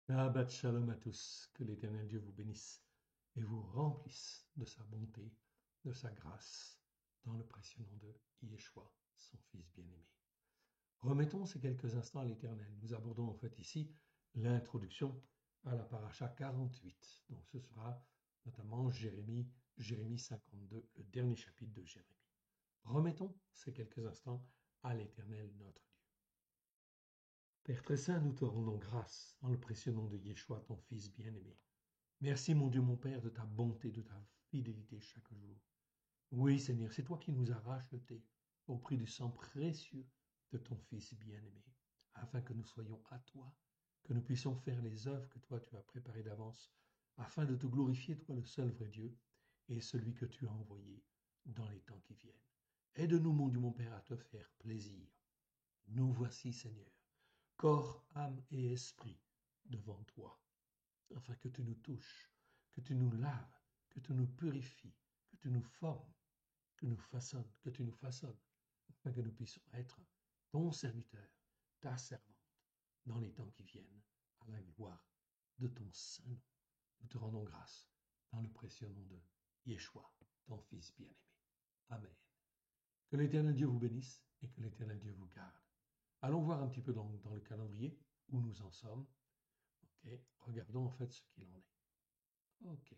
Shabbat Shalom à tous, que l'Éternel Dieu vous bénisse et vous remplisse de sa bonté, de sa grâce, dans le précieux nom de Yeshua, son Fils bien-aimé. Remettons ces quelques instants à l'Éternel. Nous abordons en fait ici l'introduction à la paracha 48. Donc ce sera notamment Jérémie 52, le dernier chapitre de Jérémie. Remettons ces quelques instants à l'Éternel notre Dieu. Père très saint, nous te rendons grâce dans le précieux nom de Yeshua, ton Fils bien-aimé. Merci mon Dieu, mon Père, de ta bonté, de ta fidélité chaque jour. Oui, Seigneur, c'est toi qui nous as rachetés au prix du sang précieux de ton Fils bien-aimé, afin que nous soyons à toi, que nous puissions faire les œuvres que toi tu as préparées d'avance, afin de te glorifier, toi le seul vrai Dieu, et celui que tu as envoyé dans les temps qui viennent. Aide-nous, mon Dieu, mon Père, à te faire plaisir. Nous voici, Seigneur, corps, âme et esprit devant toi, afin que tu nous touches, que tu nous laves, que tu nous purifies, que tu nous formes, que tu nous façonnes, afin que nous puissions être ton serviteur, ta servante, dans les temps qui viennent, à la gloire de ton saint nom. Nous te rendons grâce dans le précieux nom de Yeshua, ton Fils bien-aimé. Amen. Que l'Éternel Dieu vous bénisse et que l'Éternel Dieu vous garde. Allons voir un petit peu dans le calendrier où nous en sommes. Ok, regardons en fait ce qu'il en est. Ok.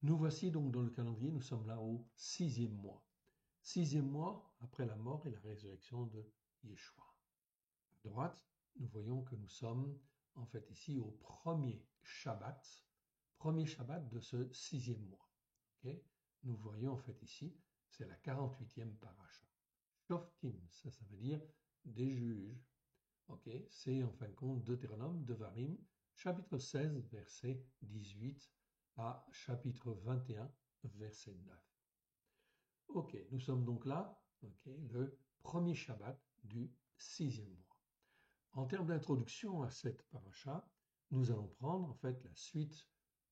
Nous voici donc dans le calendrier, nous sommes là au 6e mois. 6e mois après la mort et la résurrection de Yeshua. À droite, nous voyons que nous sommes en fait ici au premier Shabbat de ce 6e mois. Okay. Nous voyons en fait ici, c'est la 48e paracha. Shoftim, ça veut dire des juges. Okay. C'est en fin de compte Deutéronome, Devarim, chapitre 16, verset 18 à chapitre 21, verset 9. Ok, nous sommes donc là, le premier Shabbat du 6e mois. En termes d'introduction à cette paracha, nous allons prendre en fait la suite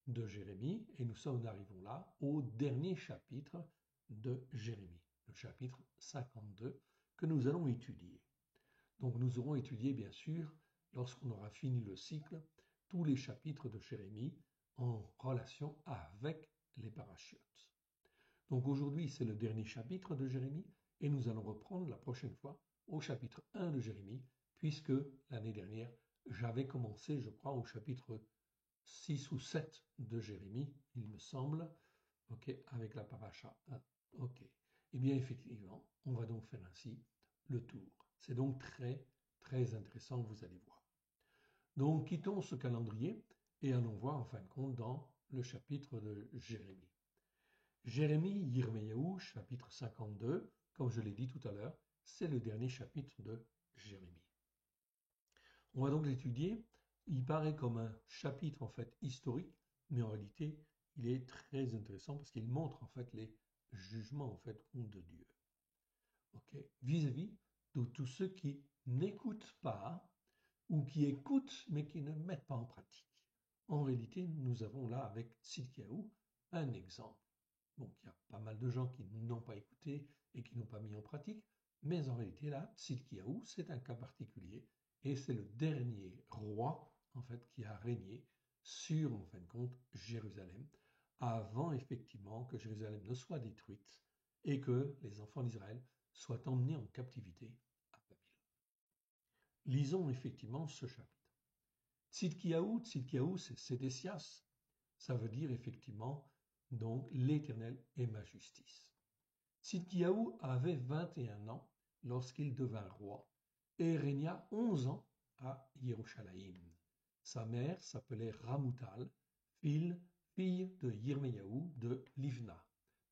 de Jérémie et nous arrivons là au dernier chapitre de Jérémie, le chapitre 52 que nous allons étudier. Donc nous aurons étudié bien sûr, lorsqu'on aura fini le cycle, tous les chapitres de Jérémie en relation avec les parachutes. Donc aujourd'hui, c'est le dernier chapitre de Jérémie et nous allons reprendre la prochaine fois au chapitre 1 de Jérémie, puisque l'année dernière, j'avais commencé, je crois, au chapitre 6 ou 7 de Jérémie, il me semble, avec la paracha 1. Eh bien, effectivement, on va donc faire ainsi le tour. C'est donc très, très intéressant, vous allez voir. Donc, quittons ce calendrier et allons voir, en fin de compte, dans le chapitre de Jérémie. Jérémie, Yirmeyahu, chapitre 52, comme je l'ai dit tout à l'heure, c'est le dernier chapitre de Jérémie. On va donc l'étudier. Il paraît comme un chapitre en fait historique, mais en réalité, il est très intéressant parce qu'il montre en fait les jugements en fait de Dieu. Vis-à-vis de tous ceux qui n'écoutent pas ou qui écoutent mais qui ne mettent pas en pratique. En réalité, nous avons là avec Tzidkiyahu un exemple. Donc il y a pas mal de gens qui n'ont pas écouté et qui n'ont pas mis en pratique, mais en réalité là, Tzidkiyahu, c'est un cas particulier et c'est le dernier roi en fait qui a régné sur en fin de compte Jérusalem avant effectivement que Jérusalem ne soit détruite et que les enfants d'Israël soient emmenés en captivité à Babylone. Lisons effectivement ce chapitre. Tzidkiyahu, c'est Sédécias, ça veut dire effectivement donc l'Éternel est ma justice. Tzidkiyahu avait 21 ans lorsqu'il devint roi et régna 11 ans à Yerushalayim. Sa mère s'appelait Ramoutal, fille de Yirmeyahu de Livna.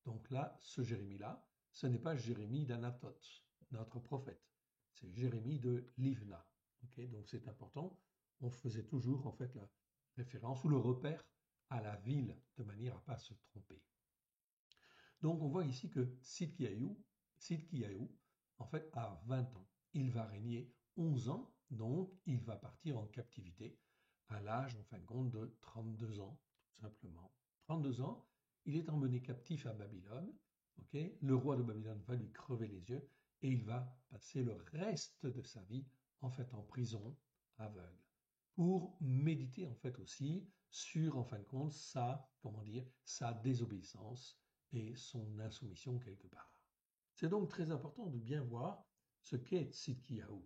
Donc là, ce Jérémie-là, ce n'est pas Jérémie d'Anatoth, notre prophète, c'est Jérémie de Livna. Donc c'est important, on faisait toujours en fait la référence ou le repère à la ville de manière à ne pas se tromper. Donc on voit ici que Tzidkiyahu, en fait, a 20 ans. Il va régner 11 ans, donc il va partir en captivité à l'âge, en fin de compte, de 32 ans, tout simplement. 32 ans, il est emmené captif à Babylone. Le roi de Babylone va lui crever les yeux et il va passer le reste de sa vie en fait en prison aveugle pour méditer en fait aussi sur en fin de compte sa, comment dire, sa désobéissance et son insoumission quelque part. C'est donc très important de bien voir ce qu'est Tzidkiyahu.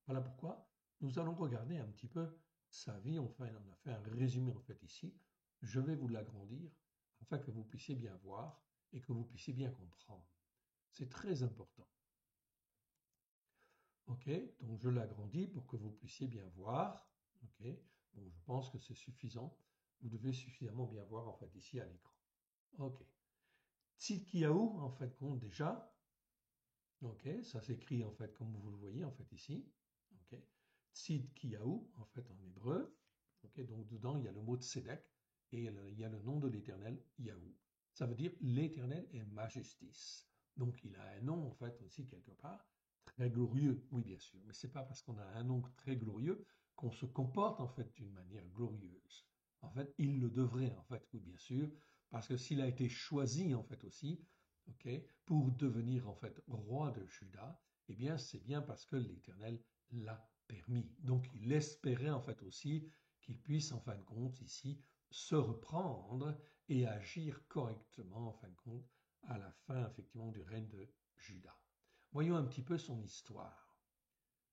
Voilà pourquoi nous allons regarder un petit peu sa vie. Enfin, on a fait un résumé en fait ici. Je vais vous l'agrandir afin que vous puissiez bien voir et que vous puissiez bien comprendre. C'est très important. Ok, donc je l'agrandis pour que vous puissiez bien voir. Ok, bon, je pense que c'est suffisant. Vous devez suffisamment bien voir en fait ici à l'écran. Ok, Tzidkiyahu en fait compte déjà. Ok, ça s'écrit en fait comme vous le voyez en fait ici. Ok, Tzidkiyahu en fait en hébreu. Ok, donc dedans il y a le mot Tzedek et il y a le nom de l'Éternel Yahou. Ça veut dire l'Éternel est ma justice. Donc il a un nom en fait aussi quelque part très glorieux. Oui bien sûr, mais c'est pas parce qu'on a un nom très glorieux qu'on se comporte en fait d'une manière glorieuse. En fait, il le devrait en fait, oui bien sûr, parce que s'il a été choisi en fait aussi, ok, pour devenir en fait roi de Juda, eh bien c'est bien parce que l'Éternel l'a permis. Donc il espérait en fait aussi qu'il puisse en fin de compte ici se reprendre et agir correctement en fin de compte à la fin effectivement du règne de Juda. Voyons un petit peu son histoire.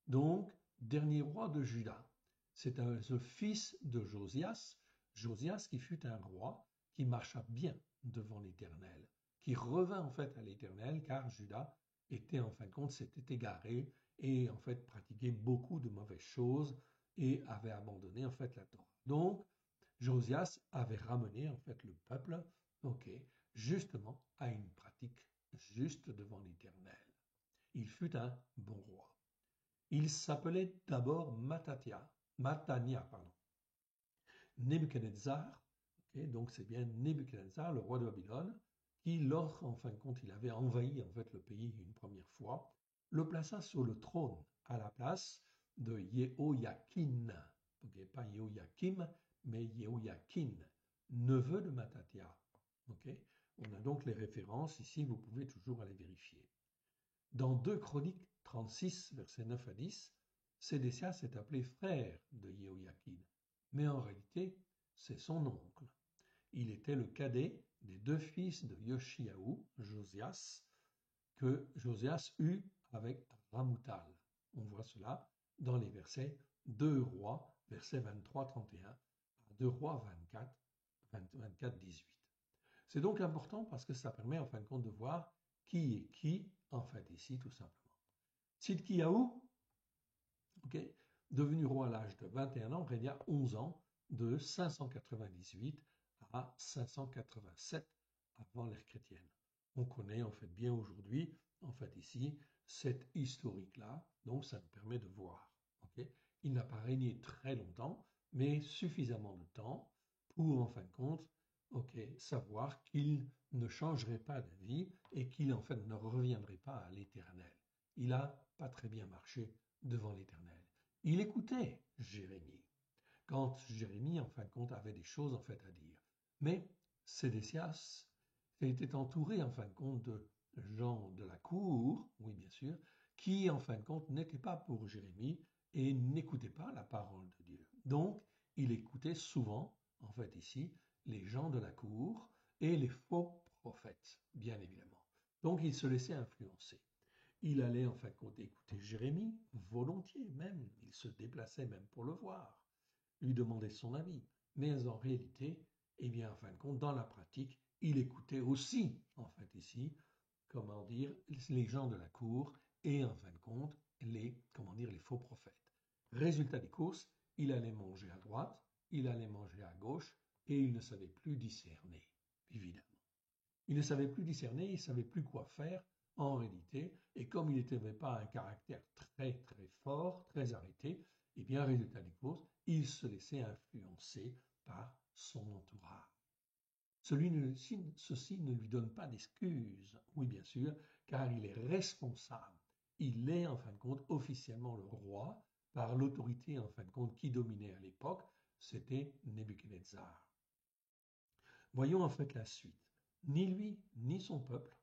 Donc, dernier roi de Juda, c'est le fils de Josias, Josias qui fut un roi qui marcha bien devant l'Éternel, qui revint en fait à l'Éternel car Juda était en fin de compte s'était égaré et en fait pratiquait beaucoup de mauvaises choses et avait abandonné en fait la Torah. Donc Josias avait ramené en fait le peuple, ok, justement à une pratique juste devant l'Éternel. Il fut un bon roi. Il s'appelait d'abord Matania, pardon. Nebuchadnezzar, okay, donc c'est bien Nebuchadnezzar, le roi de Babylone, qui, en fin de compte, il avait envahi en fait le pays une première fois, le plaça sur le trône à la place de Yehoyakin, okay, pas Yehoyakim, mais Yehoyakin, neveu de Mattathiah. Okay. On a donc les références ici, vous pouvez toujours aller vérifier. Dans 2 Chroniques 36, versets 9 à 10, Sédécias est appelé frère de Jéhoïakim, mais en réalité, c'est son oncle. Il était le cadet des 2 fils de Yoshiaou, Josias, que Josias eut avec Ramoutal. On voit cela dans les versets 2 Rois, versets 23-31, à 2 Rois 24-18. C'est donc important parce que ça permet en fin de compte de voir qui est qui, en fait, ici, tout simplement. Tzidkiyahu, okay, devenu roi à l'âge de 21 ans, régna 11 ans, de 598 à 587 avant l'ère chrétienne. On connaît en fait bien aujourd'hui, en fait ici, cette historique-là, donc ça nous permet de voir. Okay. Il n'a pas régné très longtemps, mais suffisamment de temps pour, en fin de compte, savoir qu'il ne changerait pas d'avis et qu'il en fait ne reviendrait pas à l'Éternel. Il n'a pas très bien marché devant l'Éternel. Il écoutait Jérémie quand Jérémie en fin de compte avait des choses en fait à dire. Mais Sédécias était entouré en fin de compte de gens de la cour, oui bien sûr, qui en fin de compte n'étaient pas pour Jérémie et n'écoutaient pas la parole de Dieu. Donc il écoutait souvent en fait ici les gens de la cour et les faux prophètes, bien évidemment. Donc il se laissait influencer. Il allait en fin de compte écouter Jérémie, volontiers même, il se déplaçait même pour le voir, lui demander son avis. Mais en réalité, eh bien, en fin de compte, dans la pratique, il écoutait aussi, en fait ici, comment dire, les gens de la cour et en fin de compte, les faux prophètes. Résultat des courses, il allait manger à droite, il allait manger à gauche, et il ne savait plus discerner, évidemment. Il ne savait plus discerner, il ne savait plus quoi faire en réalité, et comme il n'avait pas un caractère très très fort, très arrêté, et bien résultat des courses, il se laissait influencer par son entourage. Ceci ne lui donne pas d'excuses, oui bien sûr, car il est responsable. Il est en fin de compte officiellement le roi par l'autorité en fin de compte qui dominait à l'époque, c'était Nebuchadnezzar. Voyons en fait la suite. Ni lui, ni son peuple,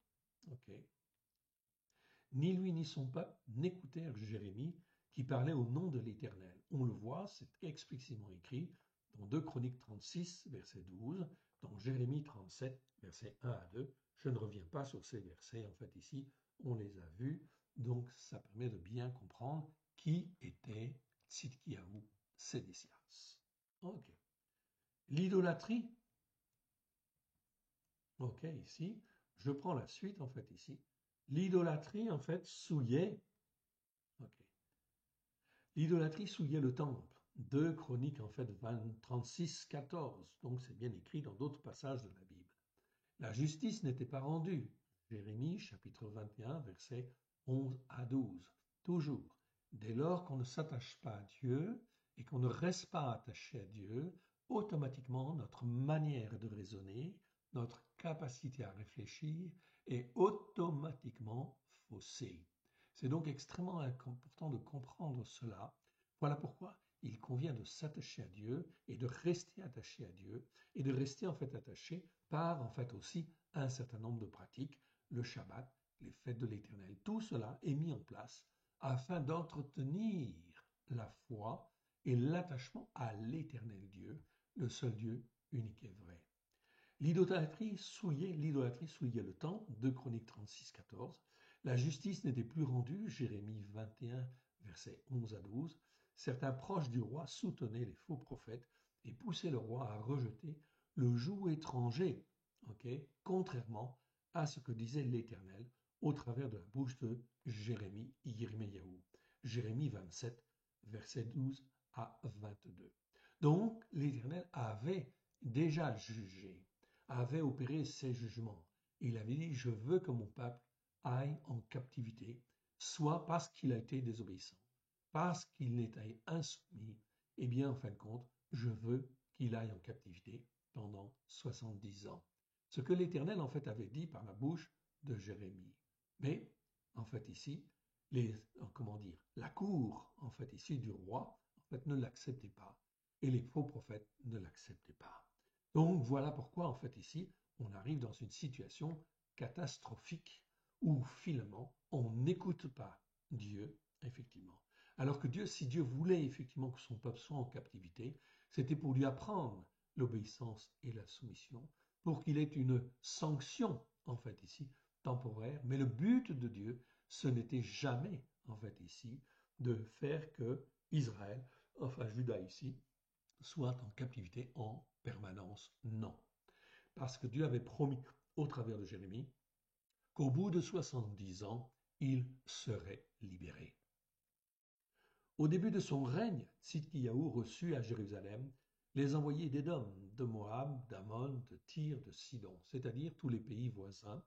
ni lui ni son peuple n'écoutèrent Jérémie, qui parlait au nom de l'Éternel. On le voit, c'est explicitement écrit dans 2 Chroniques 36, verset 12, dans Jérémie 37, versets 1 à 2. Je ne reviens pas sur ces versets, en fait ici, on les a vus, donc ça permet de bien comprendre qui était Tzidkiyahu Sédécias. Ok. L'idolâtrie, ok, ici, je prends la suite, en fait ici. L'idolâtrie, en fait, souillait, ok. L'idolâtrie souillait le temple. 2 Chroniques, en fait, 36, 14. Donc, c'est bien écrit dans d'autres passages de la Bible. La justice n'était pas rendue. Jérémie, chapitre 21, versets 11 à 12. Toujours. Dès lors qu'on ne s'attache pas à Dieu et qu'on ne reste pas attaché à Dieu, automatiquement, notre manière de raisonner, notre capacité à réfléchir est automatiquement faussée. C'est donc extrêmement important de comprendre cela. Voilà pourquoi il convient de s'attacher à Dieu et de rester attaché à Dieu et de rester en fait attaché par en fait aussi un certain nombre de pratiques, le Shabbat, les fêtes de l'Éternel. Tout cela est mis en place afin d'entretenir la foi et l'attachement à l'Éternel Dieu, le seul Dieu unique et vrai. L'idolâtrie souillait le temps, 2 Chroniques 36, 14. La justice n'était plus rendue, Jérémie 21, versets 11 à 12. Certains proches du roi soutenaient les faux prophètes et poussaient le roi à rejeter le joug étranger, contrairement à ce que disait l'Éternel au travers de la bouche de Jérémie, Yirmiyahu. Jérémie 27, versets 12 à 22. Donc, l'Éternel avait déjà jugé, avait opéré ses jugements. Il avait dit, je veux que mon peuple aille en captivité, soit parce qu'il a été désobéissant, parce qu'il était insoumis, et bien en fin de compte, je veux qu'il aille en captivité pendant 70 ans. Ce que l'Éternel en fait avait dit par la bouche de Jérémie. Mais en fait ici, la cour en fait ici du roi en fait ne l'acceptait pas et les faux prophètes ne l'acceptaient pas. Donc voilà pourquoi en fait ici on arrive dans une situation catastrophique où finalement on n'écoute pas Dieu effectivement. Alors que Dieu, si Dieu voulait effectivement que son peuple soit en captivité, c'était pour lui apprendre l'obéissance et la soumission, pour qu'il ait une sanction, en fait, ici, temporaire. Mais le but de Dieu, ce n'était jamais, en fait, ici, de faire que Israël, enfin Juda ici, soit en captivité en permanence. Non. Parce que Dieu avait promis, au travers de Jérémie, qu'au bout de 70 ans, il serait libéré. Au début de son règne, Tzidkiyahu reçut à Jérusalem les envoyés d'Édom, de Moab, d'Ammon, de Tyr, de Sidon, c'est-à-dire tous les pays voisins,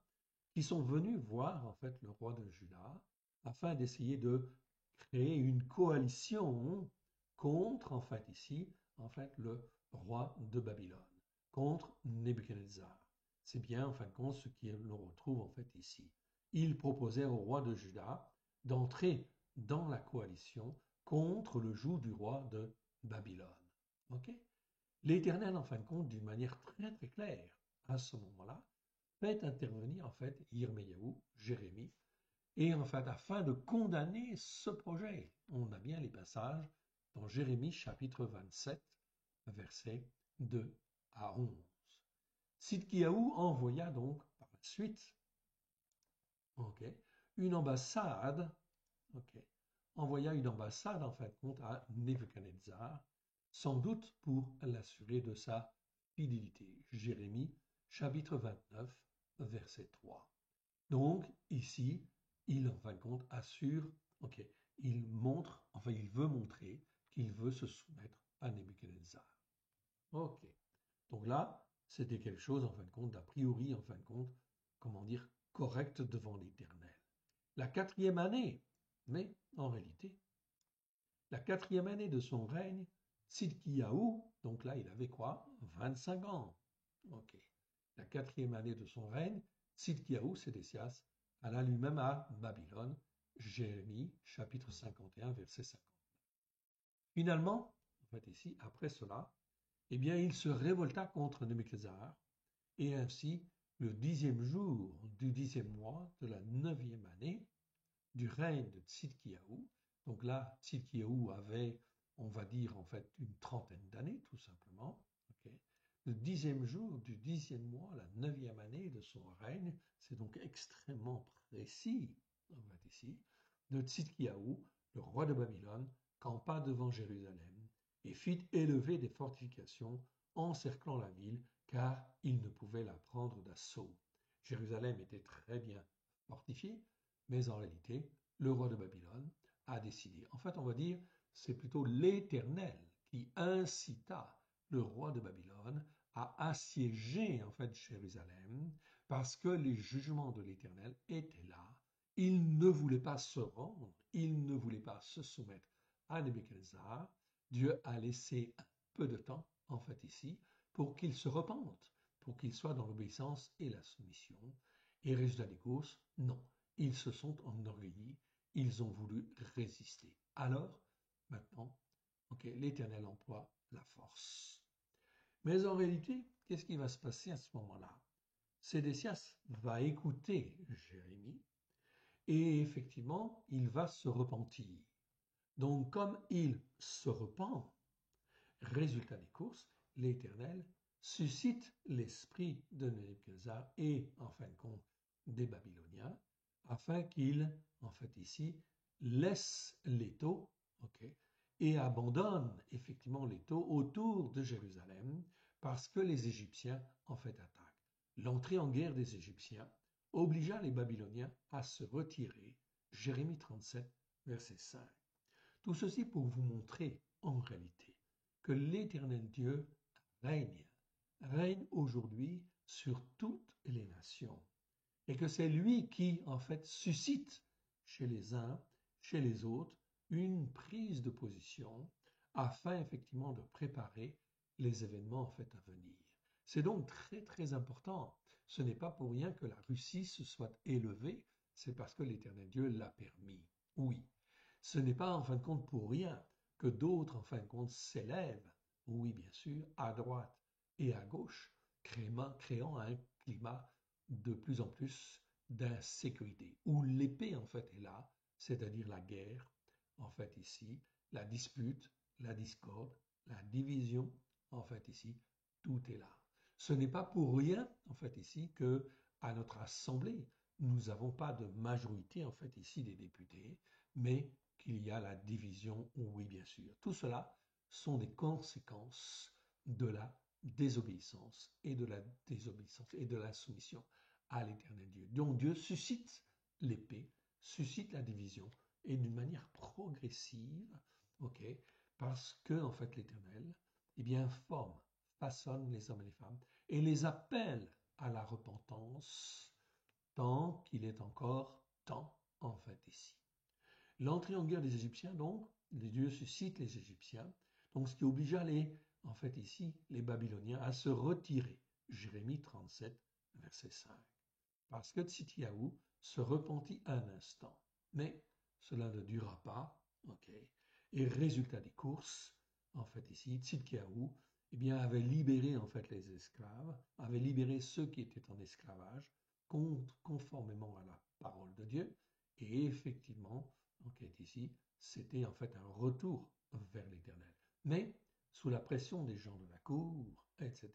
qui sont venus voir en fait le roi de Juda afin d'essayer de créer une coalition contre en fait ici en fait le roi de Babylone, contre Nebuchadnezzar. C'est bien en fin de compte ce qu'on retrouve en fait ici. Ils proposèrent au roi de Juda d'entrer dans la coalition contre le joug du roi de Babylone. Okay? L'Éternel, en fin de compte, d'une manière très très claire, à ce moment-là, fait intervenir en fait Yirmiyahu, Jérémie, et en fait afin de condamner ce projet. On a bien les passages dans Jérémie chapitre 27, versets 2 à 11. Tzidkiyahu envoya donc par la suite une ambassade, envoya une ambassade en fin de compte à Nebuchadnezzar, sans doute pour l'assurer de sa fidélité. Jérémie chapitre 29, verset 3. Donc ici, il en fin de compte assure, il veut montrer qu'il veut se soumettre à Nebuchadnezzar. Ok. Donc là, c'était quelque chose en fin de compte d'a priori, en fin de compte, correct devant l'Éternel. La 4e année, mais en réalité, la 4e année de son règne, Tzidkiyahu, donc là il avait quoi? 25 ans. Ok. La 4e année de son règne, Tzidkiyahu Sédécias alla lui-même à Babylone, Jérémie chapitre 51, verset 50. Finalement, en fait ici, après cela, eh bien il se révolta contre Nebuchadnezzar, et ainsi, le 10e jour du 10e mois de la 9e année du règne de Tzidkiyahu, Donc là, Tzidkiyahu avait, on va dire, en fait, une trentaine d'années, tout simplement. Ok. Le 10e jour du 10e mois, la 9e année de son règne, c'est donc extrêmement précis, on va dire ici, de Tzidkiyahu, le roi de Babylone, campa devant Jérusalem et fit élever des fortifications encerclant la ville, car il ne pouvait la prendre d'assaut. Jérusalem était très bien fortifiée, mais en réalité, le roi de Babylone a décidé. En fait, on va dire, c'est plutôt l'Éternel qui incita le roi de Babylone à assiéger en fait Jérusalem parce que les jugements de l'Éternel étaient là. Il ne voulait pas se rendre, il ne voulait pas se soumettre à Nebuchadnezzar. Dieu a laissé un peu de temps, en fait, ici, pour qu'il se repente, pour qu'il soit dans l'obéissance et la soumission. Et résultat des courses, non, ils se sont enorgueillis, ils ont voulu résister. Alors, maintenant, l'Éternel emploie la force. Mais en réalité, qu'est-ce qui va se passer à ce moment-là? Sédécias va écouter Jérémie et effectivement, il va se repentir. Donc, comme il se repent, résultat des courses, l'Éternel suscite l'esprit de Nebuchadnezzar et, en fin de compte, des Babyloniens, afin qu'ils, en fait ici, laissent l'étau, et abandonnent effectivement l'étau autour de Jérusalem, parce que les Égyptiens, en fait, attaquent. L'entrée en guerre des Égyptiens obligea les Babyloniens à se retirer. Jérémie 37, verset 5. Tout ceci pour vous montrer, en réalité, que l'Éternel Dieu règne, règne aujourd'hui sur toutes les nations, et que c'est lui qui, en fait, suscite chez les uns, chez les autres, une prise de position afin, effectivement, de préparer les événements, en fait, à venir. C'est donc très, très important. Ce n'est pas pour rien que la Russie se soit élevée, c'est parce que l'Éternel Dieu l'a permis. Oui. Ce n'est pas en fin de compte pour rien que d'autres en fin de compte s'élèvent, oui bien sûr, à droite et à gauche, créant un climat de plus en plus d'insécurité, où l'épée en fait est là, c'est-à-dire la guerre, en fait ici, la dispute, la discorde, la division, en fait ici, tout est là. Ce n'est pas pour rien, en fait ici, que à notre assemblée, nous n'avons pas de majorité, en fait ici, des députés, mais qu'il y a la division, oui bien sûr. Tout cela sont des conséquences de la désobéissance et de la désobéissance et de la soumission à l'Éternel Dieu. Donc Dieu suscite l'épée, suscite la division et d'une manière progressive, parce que en fait l'Éternel, forme, façonne les hommes et les femmes et les appelle à la repentance tant qu'il est encore temps en fait ici. L'entrée en guerre des Égyptiens, donc, les dieux suscitent les Égyptiens, donc ce qui obligea en fait ici, les Babyloniens à se retirer. Jérémie 37, verset 5. Parce que Tzidkiyahu se repentit un instant. Mais cela ne dura pas, Et résultat des courses, en fait ici, Tzidkiyahu, avait libéré en fait les esclaves, avait libéré ceux qui étaient en esclavage, conformément à la parole de Dieu, et effectivement, ici, c'était en fait un retour vers l'Éternel. Mais sous la pression des gens de la cour, etc.,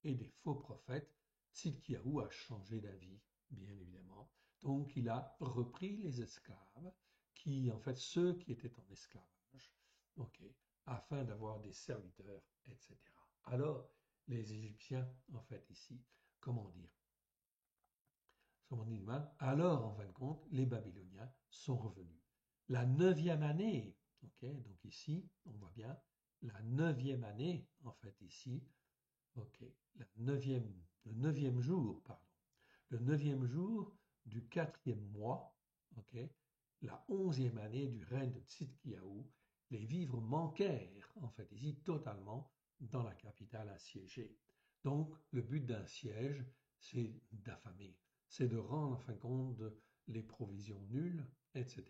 et des faux prophètes, Tzidkiyahu a changé d'avis, bien évidemment. Donc il a repris les esclaves, en fait ceux qui étaient en esclavage, afin d'avoir des serviteurs, etc. Alors les Égyptiens, en fait ici, comment dire, alors, en fin de compte, les Babyloniens sont revenus. La 9e année, donc ici, on voit bien, la 9e année, en fait ici, le 9e jour, pardon, le 9e jour du 4e mois, la 11e année du règne de Tzidkiyahu, les vivres manquèrent, en fait ici, totalement dans la capitale assiégée. Donc, le but d'un siège, c'est d'affamer, c'est de rendre en fin de compte les provisions nulles, etc.,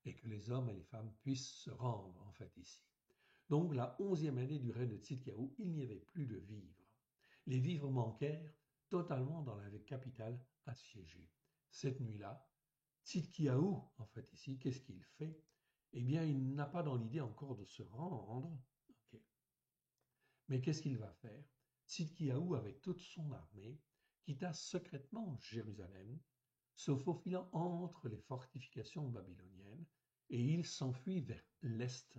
et que les hommes et les femmes puissent se rendre en fait ici. Donc la 11e année du règne de Tzidkiyahu, il n'y avait plus de vivres. Les vivres manquèrent totalement dans la capitale assiégée. Cette nuit-là, Tzidkiyahu, en fait ici, qu'est-ce qu'il fait? eh bien, il n'a pas dans l'idée encore de se rendre. Ok. Mais qu'est-ce qu'il va faire? Sidkiyahu, avec toute son armée, quitta secrètement Jérusalem, se faufilant entre les fortifications babyloniennes, et il s'enfuit vers l'est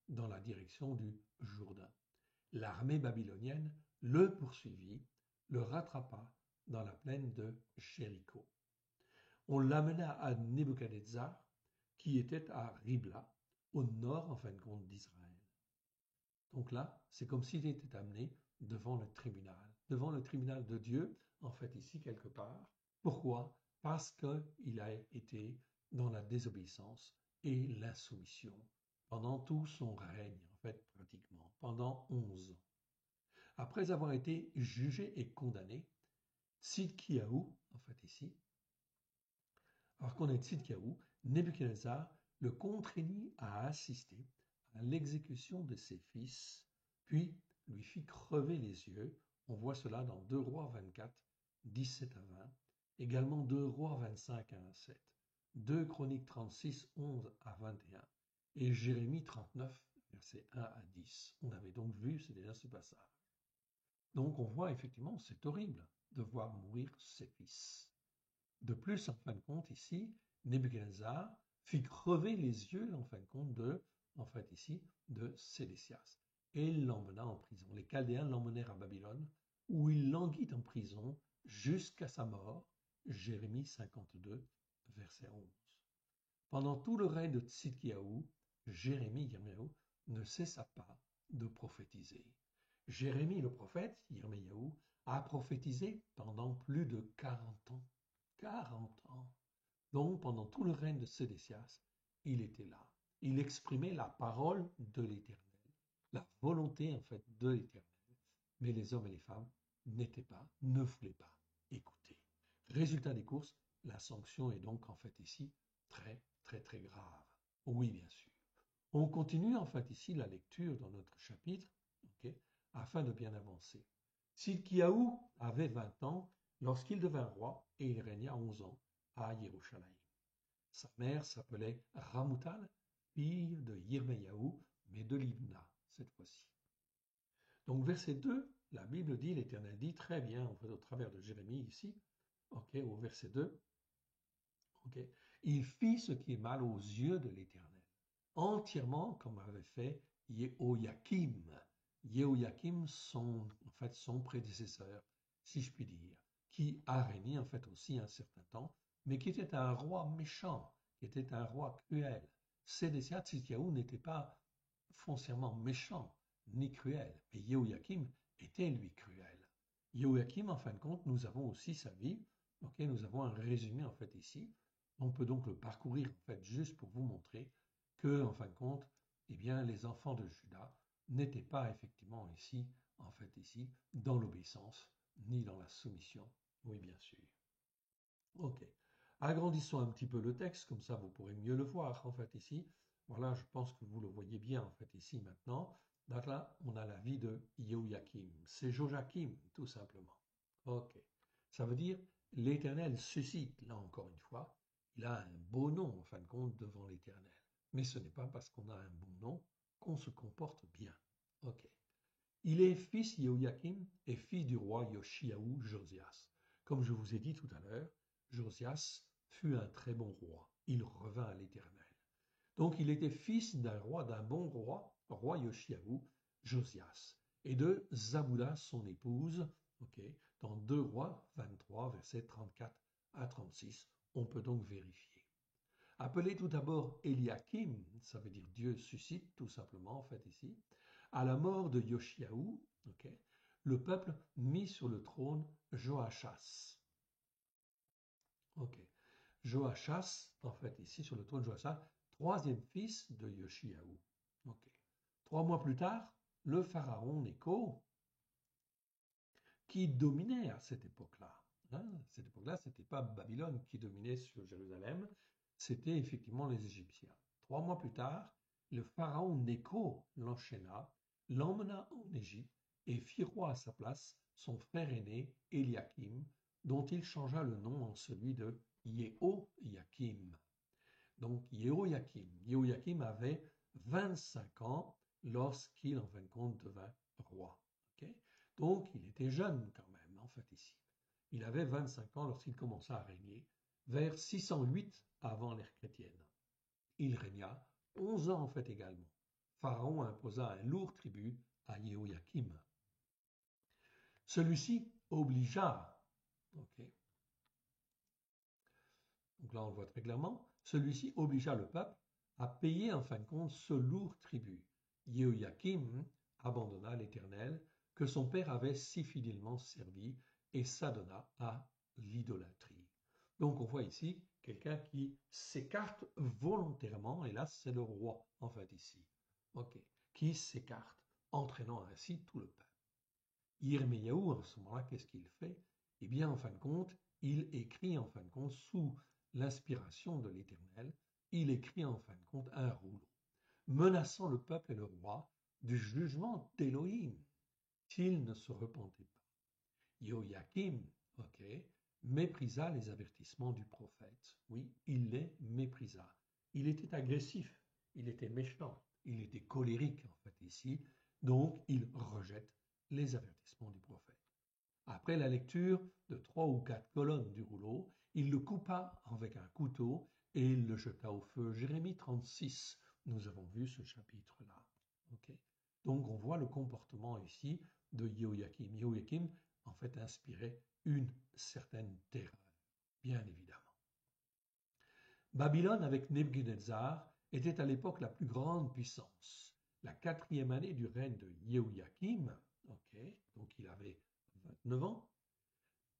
dans la direction du Jourdain. L'armée babylonienne le poursuivit, le rattrapa dans la plaine de Jéricho. On l'amena à Nebuchadnezzar, qui était à Ribla, au nord en fin de compte d'Israël. Donc là, c'est comme s'il était amené devant le tribunal de Dieu, en fait ici quelque part. Pourquoi? Parce qu'il a été dans la désobéissance et l'insoumission pendant tout son règne, en fait pratiquement, pendant 11 ans. Après avoir été jugé et condamné, Sidkiyahu, en fait ici, alors qu'on est Sidkiyahu, Nebuchadnezzar le contraignit à assister à l'exécution de ses fils, puis lui fit crever les yeux. On voit cela dans 2 Rois 24, 17 à 20, également 2 Rois 25 à 7, 2 Chroniques 36, 11 à 21 et Jérémie 39, versets 1 à 10. On avait donc vu, c'est déjà ce passage. Donc on voit effectivement, c'est horrible de voir mourir ses fils. De plus, en fin de compte, ici, Nebuchadnezzar fit crever les yeux, en fin de compte, de Sédécias. Et il l'emmena en prison. Les Chaldéens l'emmenèrent à Babylone, où il languit en prison jusqu'à sa mort. Jérémie 52, verset 11. Pendant tout le règne de Tzidkiyahu, Yirmiyahu, ne cessa pas de prophétiser. Jérémie le prophète, Yirmiyahu, a prophétisé pendant plus de 40 ans. 40 ans. Donc, pendant tout le règne de Sédécias, il était là. Il exprimait la parole de l'Éternel, la volonté, en fait, de l'Éternel. Mais les hommes et les femmes ne voulaient pas écouter. Résultat des courses, la sanction est donc, en fait, ici, très, très, très grave. Oui, bien sûr. On continue, en fait, ici, la lecture dans notre chapitre, afin de bien avancer. Sidkiyahu avait 20 ans lorsqu'il devint roi et il régna 11 ans à Yerushalayim. Sa mère s'appelait Ramoutal, fille de Yirmeyahu, mais de Libna cette fois-ci. Donc verset 2, la Bible dit, l'Éternel dit très bien, en fait, au travers de Jérémie ici, au verset 2, il fit ce qui est mal aux yeux de l'Éternel, entièrement comme avait fait Jéhoïakim. Jéhoïakim, son prédécesseur, si je puis dire, qui a régné en fait aussi un certain temps, mais qui était un roi méchant, qui était un roi cruel. Sédécias Tzidkiyahu n'était pas foncièrement méchant ni cruel, mais Jéhoïakim était lui cruel. Jéhoïakim, en fin de compte, nous avons aussi sa vie. Nous avons un résumé en fait ici. On peut donc le parcourir en fait juste pour vous montrer que, en fin de compte, eh bien, les enfants de Juda n'étaient pas effectivement ici, dans l'obéissance ni dans la soumission. Oui, bien sûr. Ok. Agrandissons un petit peu le texte, comme ça vous pourrez mieux le voir en fait ici. Voilà, je pense que vous le voyez bien en fait ici maintenant. Donc là, on a la vie de Jéhoïakim. C'est Joachim, tout simplement. Ok. Ça veut dire l'Éternel suscite, là encore une fois, il a un beau nom en fin de compte devant l'Éternel. Mais ce n'est pas parce qu'on a un bon nom qu'on se comporte bien. Ok. Il est fils Jéhoïakim et fils du roi Yoshiahu Josias. Comme je vous ai dit tout à l'heure, Josias fut un très bon roi. Il revint à l'Éternel. Donc il était fils d'un roi, d'un bon roi, roi Yoshiahu Josias, et de Zabouda, son épouse, dans 2 Rois 23, versets 34 à 36. On peut donc vérifier. Appelé tout d'abord Eliakim, ça veut dire Dieu suscite, tout simplement, en fait, ici. À la mort de Yoshiahu, le peuple mit sur le trône Joachas. Joachas, en fait, ici, sur le trône Joachas, troisième fils de Yoshiahu. 3 mois plus tard, le pharaon Nécho, qui dominait à cette époque-là. Cette époque-là, ce n'était pas Babylone qui dominait sur Jérusalem, c'était effectivement les Égyptiens. 3 mois plus tard, le pharaon Nécho l'enchaîna, l'emmena en Égypte et fit roi à sa place son frère aîné Eliakim, dont il changea le nom en celui de Jéhoïakim. Donc Jéhoïakim. Jéhoïakim avait 25 ans lorsqu'il, en fin de compte, devint roi. Okay? Donc il était jeune quand même, en fait, ici. Il avait 25 ans lorsqu'il commença à régner, vers 608 avant l'ère chrétienne. Il régna 11 ans, en fait, également. Pharaon imposa un lourd tribut à Jéhoïakim. Celui-ci obligea, okay, donc là on le voit très clairement, celui-ci obligea le peuple à payer en fin de compte ce lourd tribut. Jéhoïakim abandonna l'Éternel que son père avait si fidèlement servi et s'adonna à l'idolâtrie. Donc on voit ici quelqu'un qui s'écarte volontairement, et là c'est le roi en fait ici, okay, qui s'écarte, entraînant ainsi tout le peuple. Yirmiyahu, à ce moment-là, qu'est-ce qu'il fait? Eh bien, en fin de compte, il écrit, en fin de compte, sous l'inspiration de l'Éternel, il écrit, en fin de compte, un rouleau, menaçant le peuple et le roi du jugement d'Élohim, s'ils ne se repentaient pas. Jéhoïakim, méprisa les avertissements du prophète. Oui, il les méprisa. Il était agressif, il était méchant, il était colérique, en fait, ici, donc il rejette les avertissements du prophète. Après la lecture de 3 ou 4 colonnes du rouleau, il le coupa avec un couteau et il le jeta au feu. Jérémie 36, nous avons vu ce chapitre-là. Okay. Donc on voit le comportement ici de Jéhoïakim. Jéhoïakim, en fait, inspirait une certaine terreur, bien évidemment. Babylone, avec Nebuchadnezzar, était à l'époque la plus grande puissance. La 4e année du règne de Jéhoïakim, donc il avait 29 ans,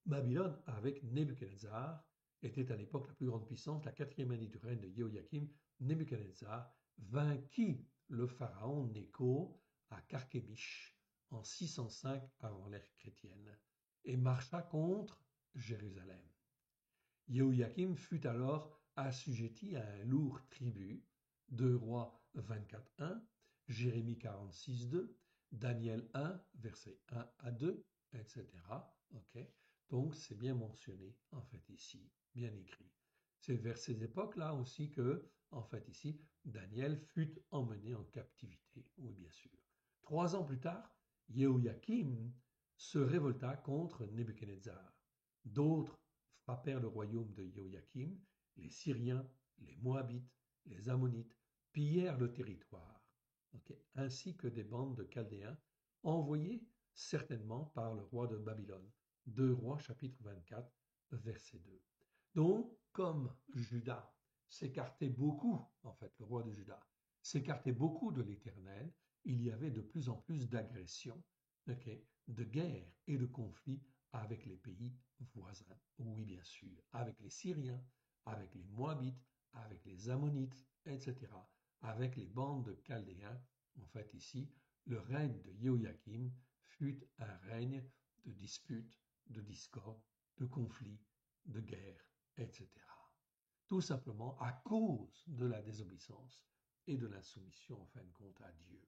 Babylone, avec Nebuchadnezzar, était à l'époque la plus grande puissance. La 4e année du règne de Jéhoïakim, Nebuchadnezzar vainquit le pharaon Nécho à Carchemish en 605 avant l'ère chrétienne et marcha contre Jérusalem. Jéhoïakim fut alors assujetti à un lourd tribut, 2 Rois 24:1, Jérémie 46:2, Daniel 1, versets 1 à 2, etc. Donc c'est bien mentionné en fait ici, bien écrit. C'est vers ces époques-là aussi que, en fait ici, Daniel fut emmené en captivité, oui bien sûr. 3 ans plus tard, Jéhoïakim se révolta contre Nebuchadnezzar. D'autres frappèrent le royaume de Jéhoïakim, les Syriens, les Moabites, les Ammonites pillèrent le territoire, ainsi que des bandes de Chaldéens envoyées certainement par le roi de Babylone. 2 Rois chapitre 24, verset 2. Donc, comme Juda s'écartait beaucoup, en fait, le roi de Juda s'écartait beaucoup de l'Éternel, il y avait de plus en plus d'agressions, de guerres et de conflits avec les pays voisins. Oui, bien sûr, avec les Syriens, avec les Moabites, avec les Ammonites, etc., avec les bandes de Chaldéens. En fait, ici, le règne de Jéhoïakim fut un règne de disputes, de discordes, de conflits, de guerres, etc. Tout simplement à cause de la désobéissance et de l'insoumission, en fin de compte, à Dieu.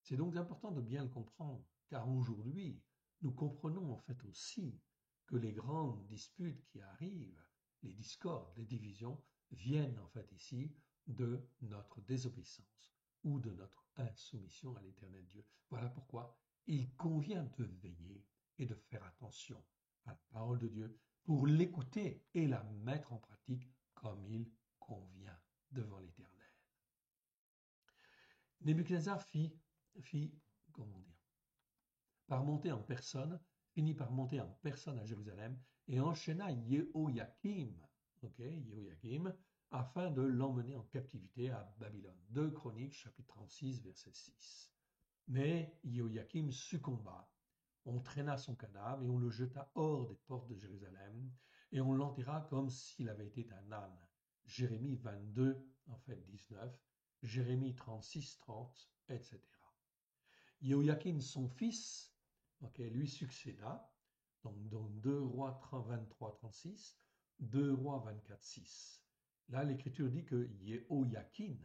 C'est donc important de bien le comprendre, car aujourd'hui, nous comprenons en fait aussi que les grandes disputes qui arrivent, les discordes, les divisions, viennent en fait ici de notre désobéissance ou de notre insoumission à l'Éternel Dieu. Voilà pourquoi il convient de veiller et de faire attention à la parole de Dieu pour l'écouter et la mettre en pratique comme il convient devant l'Éternel. Nebuchadnezzar finit par monter en personne à Jérusalem et enchaîna Jéhoïakim, afin de l'emmener en captivité à Babylone. 2 Chroniques, chapitre 36, verset 6. Mais Jéhoïakim succomba. On traîna son cadavre et on le jeta hors des portes de Jérusalem et on l'enterra comme s'il avait été un âne. Jérémie 22, en fait 19, Jérémie 36, 30, etc. Jéhoïakim, son fils, lui succéda, donc dans 2 Rois 23, 36, 2 Rois 24, 6. Là, l'Écriture dit que Jéhoïakim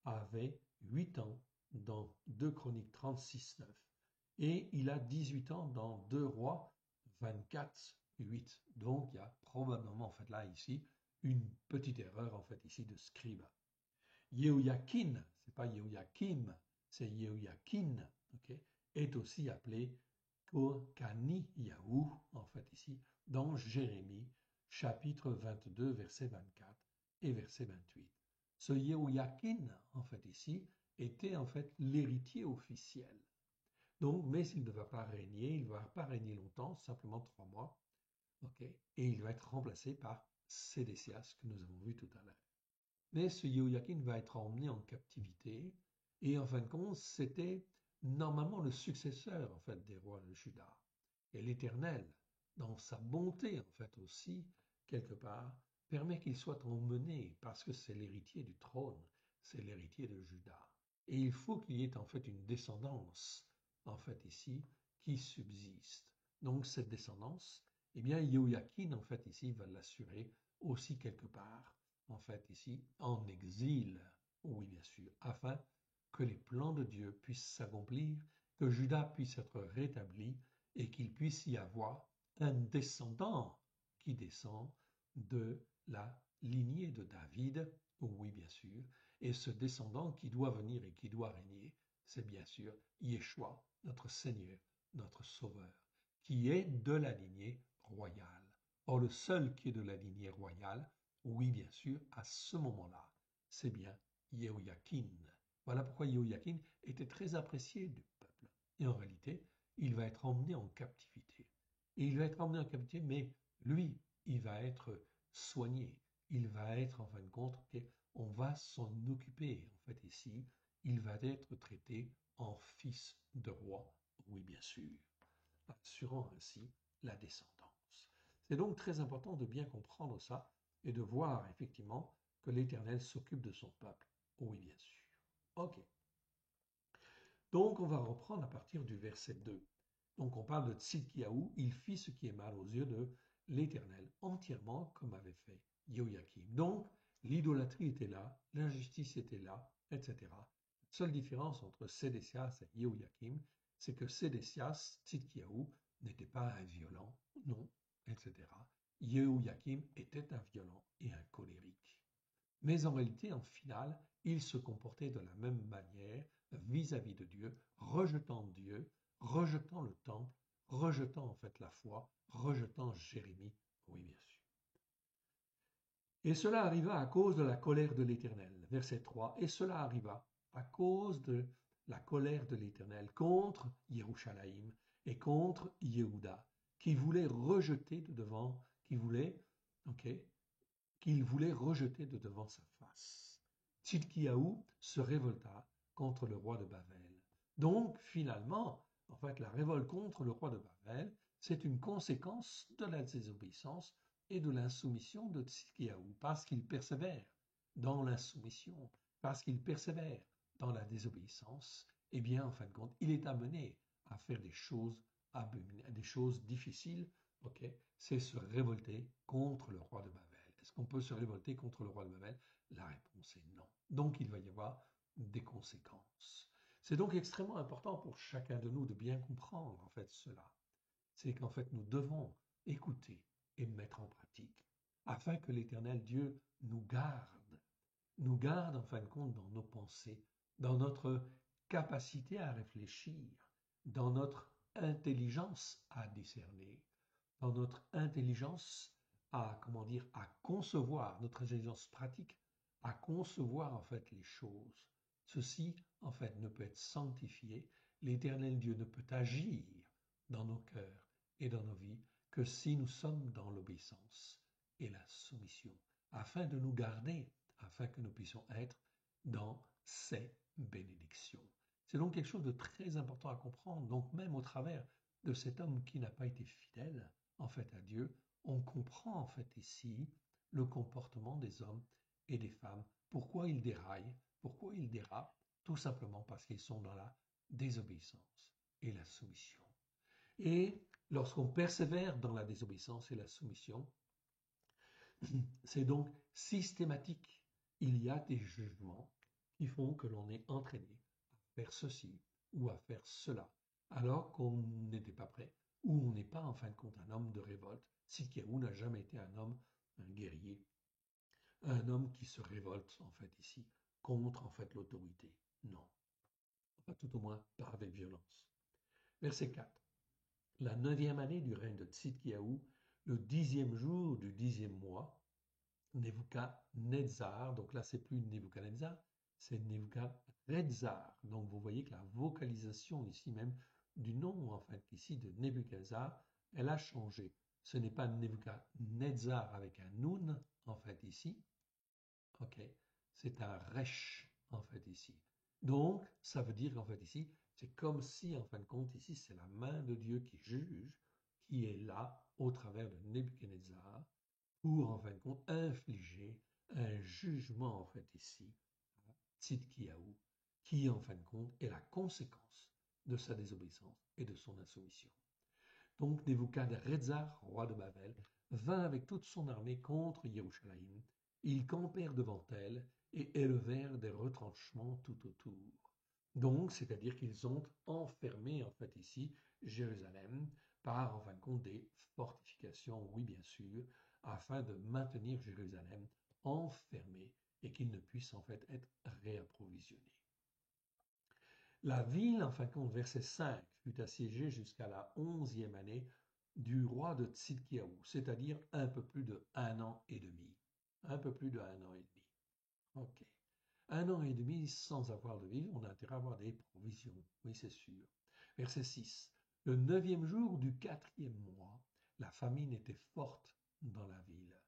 avait 8 ans dans 2 Chroniques 36, 9, et il a 18 ans dans 2 Rois 24, 8. Donc, il y a probablement, en fait, là, ici, une petite erreur en fait ici de scribe. Yehoyakin, c'est pas Yehoyakim, c'est Yehoyakin, ok, est aussi appelé Kokani-Yahu, en fait ici, dans Jérémie, chapitre 22, verset 24 et verset 28. Ce Yehoyakin, en fait ici, était en fait l'héritier officiel. Donc, mais il ne va pas régner, il ne va pas régner longtemps, simplement 3 mois, ok, et il va être remplacé par Sédécias, que nous avons vu tout à l'heure. Mais ce Yehoyakin va être emmené en captivité, et en fin de compte, c'était normalement le successeur en fait des rois de Juda. Et l'Éternel, dans sa bonté en fait aussi, quelque part, permet qu'il soit emmené parce que c'est l'héritier du trône, c'est l'héritier de Juda. Et il faut qu'il y ait en fait une descendance, en fait ici, qui subsiste. Donc cette descendance, eh bien Yehoyakin en fait ici va l'assurer aussi quelque part, en fait ici, en exil, oui bien sûr, afin que les plans de Dieu puissent s'accomplir, que Juda puisse être rétabli et qu'il puisse y avoir un descendant qui descend de la lignée de David, oui bien sûr, et ce descendant qui doit venir et qui doit régner, c'est bien sûr Yeshua, notre Seigneur, notre Sauveur, qui est de la lignée royale. Or, le seul qui est de la lignée royale, oui bien sûr, à ce moment-là, c'est bien Yehoyakin. Voilà pourquoi Yehoyakin était très apprécié du peuple. Et en réalité, il va être emmené en captivité. Et il va être emmené en captivité, mais lui, il va être soigné. Il va être, en fin de compte, on va s'en occuper, en fait, ici. Il va être traité en fils de roi, oui, bien sûr, assurant ainsi la descendance. C'est donc très important de bien comprendre ça et de voir, effectivement, que l'Éternel s'occupe de son peuple, oui, bien sûr. Ok. Donc, on va reprendre à partir du verset 2. Donc, on parle de Tzidkiyahu, il fit ce qui est mal aux yeux de l'Éternel, entièrement comme avait fait Yehoyakim. Donc, l'idolâtrie était là, l'injustice était là, etc. La seule différence entre Sédécias et Yehoyakim, c'est que Sédécias, Tzidkiyahu, n'était pas un violent, non, etc. Yehoyakim était un violent et un colérique. Mais en réalité, en finale, il se comportait de la même manière vis-à-vis de Dieu, rejetant le temple, rejetant en fait la foi, rejetant Jérémie, oui bien sûr. Et cela arriva à cause de la colère de l'Éternel. Verset 3. Et cela arriva à cause de la colère de l'Éternel contre Yerushalayim et contre Yehuda, qui voulait rejeter de devant, qu'il voulait rejeter de devant sa face. Tzidkiyahu se révolta contre le roi de Babel. Donc, finalement, en fait, la révolte contre le roi de Babel, c'est une conséquence de la désobéissance et de l'insoumission de Tzidkiyahu, parce qu'il persévère dans l'insoumission, parce qu'il persévère dans la désobéissance, eh bien, en fin de compte, il est amené à faire des choses difficiles, ok, c'est se révolter contre le roi de Babel. Est-ce qu'on peut se révolter contre le roi de Babel? La réponse est non. Donc il va y avoir des conséquences. C'est donc extrêmement important pour chacun de nous de bien comprendre en fait cela. C'est qu'en fait nous devons écouter et mettre en pratique afin que l'Éternel Dieu nous garde en fin de compte dans nos pensées, dans notre capacité à réfléchir, dans notre intelligence à discerner, dans notre intelligence à, comment dire, à concevoir, notre intelligence pratique, à concevoir en fait les choses. Ceci, en fait, ne peut être sanctifié. L'Éternel Dieu ne peut agir dans nos cœurs et dans nos vies que si nous sommes dans l'obéissance et la soumission, afin de nous garder, afin que nous puissions être dans ces bénédictions. C'est donc quelque chose de très important à comprendre. Donc même au travers de cet homme qui n'a pas été fidèle, en fait, à Dieu, on comprend en fait ici le comportement des hommes et des femmes. Pourquoi ils déraillent, pourquoi ils dérapent? Tout simplement parce qu'ils sont dans la désobéissance et la soumission. Et lorsqu'on persévère dans la désobéissance et la soumission, c'est donc systématique. Il y a des jugements qui font que l'on est entraîné à faire ceci ou à faire cela, alors qu'on n'était pas prêt, ou on n'est pas en fin de compte un homme de révolte. Tzidkiyahu n'a jamais été un homme, un guerrier, un homme qui se révolte, en fait, ici, contre, en fait, l'autorité. Non, pas tout au moins pas avec violence. Verset 4. La 9e année du règne de Tzidkiaou, le 10e jour du 10e mois, Nebuchadnezzar, donc là c'est plus Nebuchadnezzar, c'est Nebuchadnezzar. Donc vous voyez que la vocalisation ici même du nom, en fait, ici de Nebuchadnezzar, elle a changé. Ce n'est pas Nebuchadnezzar avec un nun, en fait, ici. Ok, c'est un resh, en fait, ici. Donc, ça veut dire qu'en fait, ici, c'est comme si, en fin de compte, ici, c'est la main de Dieu qui juge, qui est là, au travers de Nebuchadnezzar, pour, en fin de compte, infliger un jugement, en fait, ici, à Tzidkiaou, qui, en fin de compte, est la conséquence de sa désobéissance et de son insoumission. Donc, Nebuchadnezzar, roi de Babel, vint avec toute son armée contre Yerushalayim. Ils campèrent devant elle et élevèrent des retranchements tout autour. Donc, c'est-à-dire qu'ils ont enfermé, en fait, ici, Jérusalem par, en fin de compte, des fortifications, oui, bien sûr, afin de maintenir Jérusalem enfermé et qu'il ne puisse, en fait, être réapprovisionné. La ville, en fin de compte, verset 5, fut assiégée jusqu'à la 11e année du roi de Tzidkiaou, c'est-à-dire un peu plus de 1 an et demi. Un peu plus de 1 an et demi. Ok. 1 an et demi sans avoir de ville, on a intérêt à avoir des provisions. Oui, c'est sûr. Verset 6. Le 9e jour du 4e mois, la famine était forte dans la ville.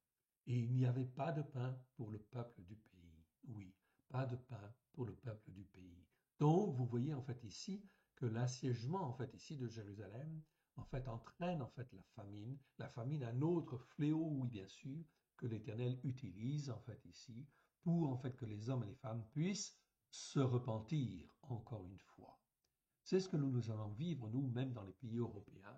Et il n'y avait pas de pain pour le peuple du pays. Oui, pas de pain pour le peuple du pays. Donc, vous voyez en fait ici que l'assiégement en fait ici de Jérusalem en fait entraîne en fait la famine un autre fléau, oui bien sûr, que l'Éternel utilise en fait ici pour en fait que les hommes et les femmes puissent se repentir encore une fois. C'est ce que nous allons vivre nous-mêmes dans les pays européens.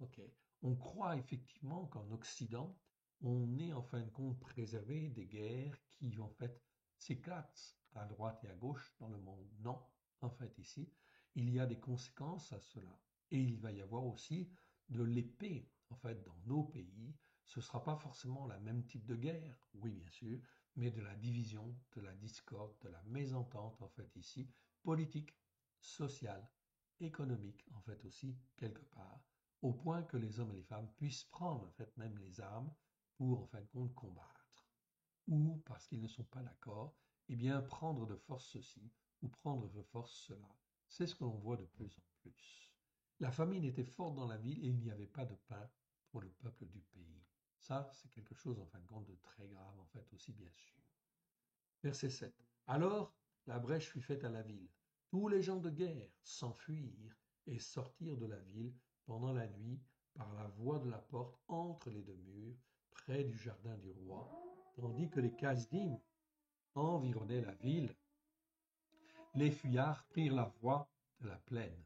Ok, on croit effectivement qu'en Occident, on est en fin de compte préservé des guerres qui en fait s'éclatent à droite et à gauche dans le monde. Non, en fait ici, il y a des conséquences à cela. Et il va y avoir aussi de l'épée, en fait, dans nos pays. Ce ne sera pas forcément le même type de guerre, oui bien sûr, mais de la division, de la discorde, de la mésentente, en fait ici, politique, sociale, économique, en fait aussi, quelque part, au point que les hommes et les femmes puissent prendre, en fait, même les armes pour, en fin de compte, combattre. Ou, parce qu'ils ne sont pas d'accord, eh bien, prendre de force ceci ou prendre de force cela. C'est ce que l'on voit de plus en plus. La famine était forte dans la ville et il n'y avait pas de pain pour le peuple du pays. Ça, c'est quelque chose, en fin de compte, de très grave, en fait, aussi, bien sûr. Verset 7. Alors, la brèche fut faite à la ville. Tous les gens de guerre s'enfuirent et sortirent de la ville pendant la nuit par la voie de la porte entre les deux murs, près du jardin du roi, tandis que les Kasdim environnaient la ville. Les fuyards prirent la voie de la plaine.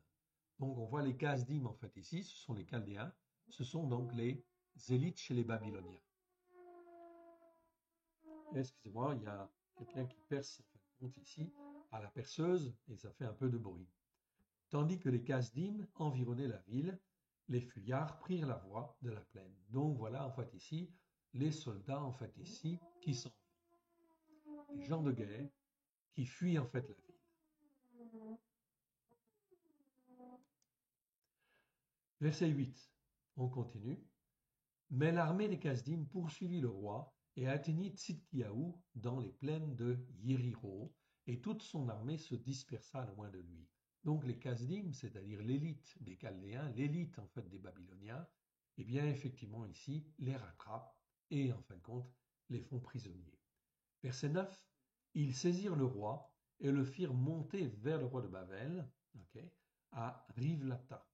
Donc on voit les Kasdim en fait ici, ce sont les Chaldéens, ce sont donc les élites chez les Babyloniens. Excusez-moi, il y a quelqu'un qui perce en fin de compte ici à la perceuse et ça fait un peu de bruit. Tandis que les Kasdim environnaient la ville, les fuyards prirent la voie de la plaine. Donc voilà en fait ici les soldats en fait ici qui sont des gens de guerre qui fuient en fait la ville. Verset 8, on continue. Mais l'armée des Kasdim poursuivit le roi et atteignit Tzidkiaou dans les plaines de Yériro, et toute son armée se dispersa loin de lui. Donc les Kasdim, c'est-à-dire l'élite des Chaldéens, l'élite en fait des Babyloniens, eh bien effectivement ici les rattrapent et en fin de compte les font prisonniers. Verset 9, ils saisirent le roi et le firent monter vers le roi de Babel, okay, à Rivlata.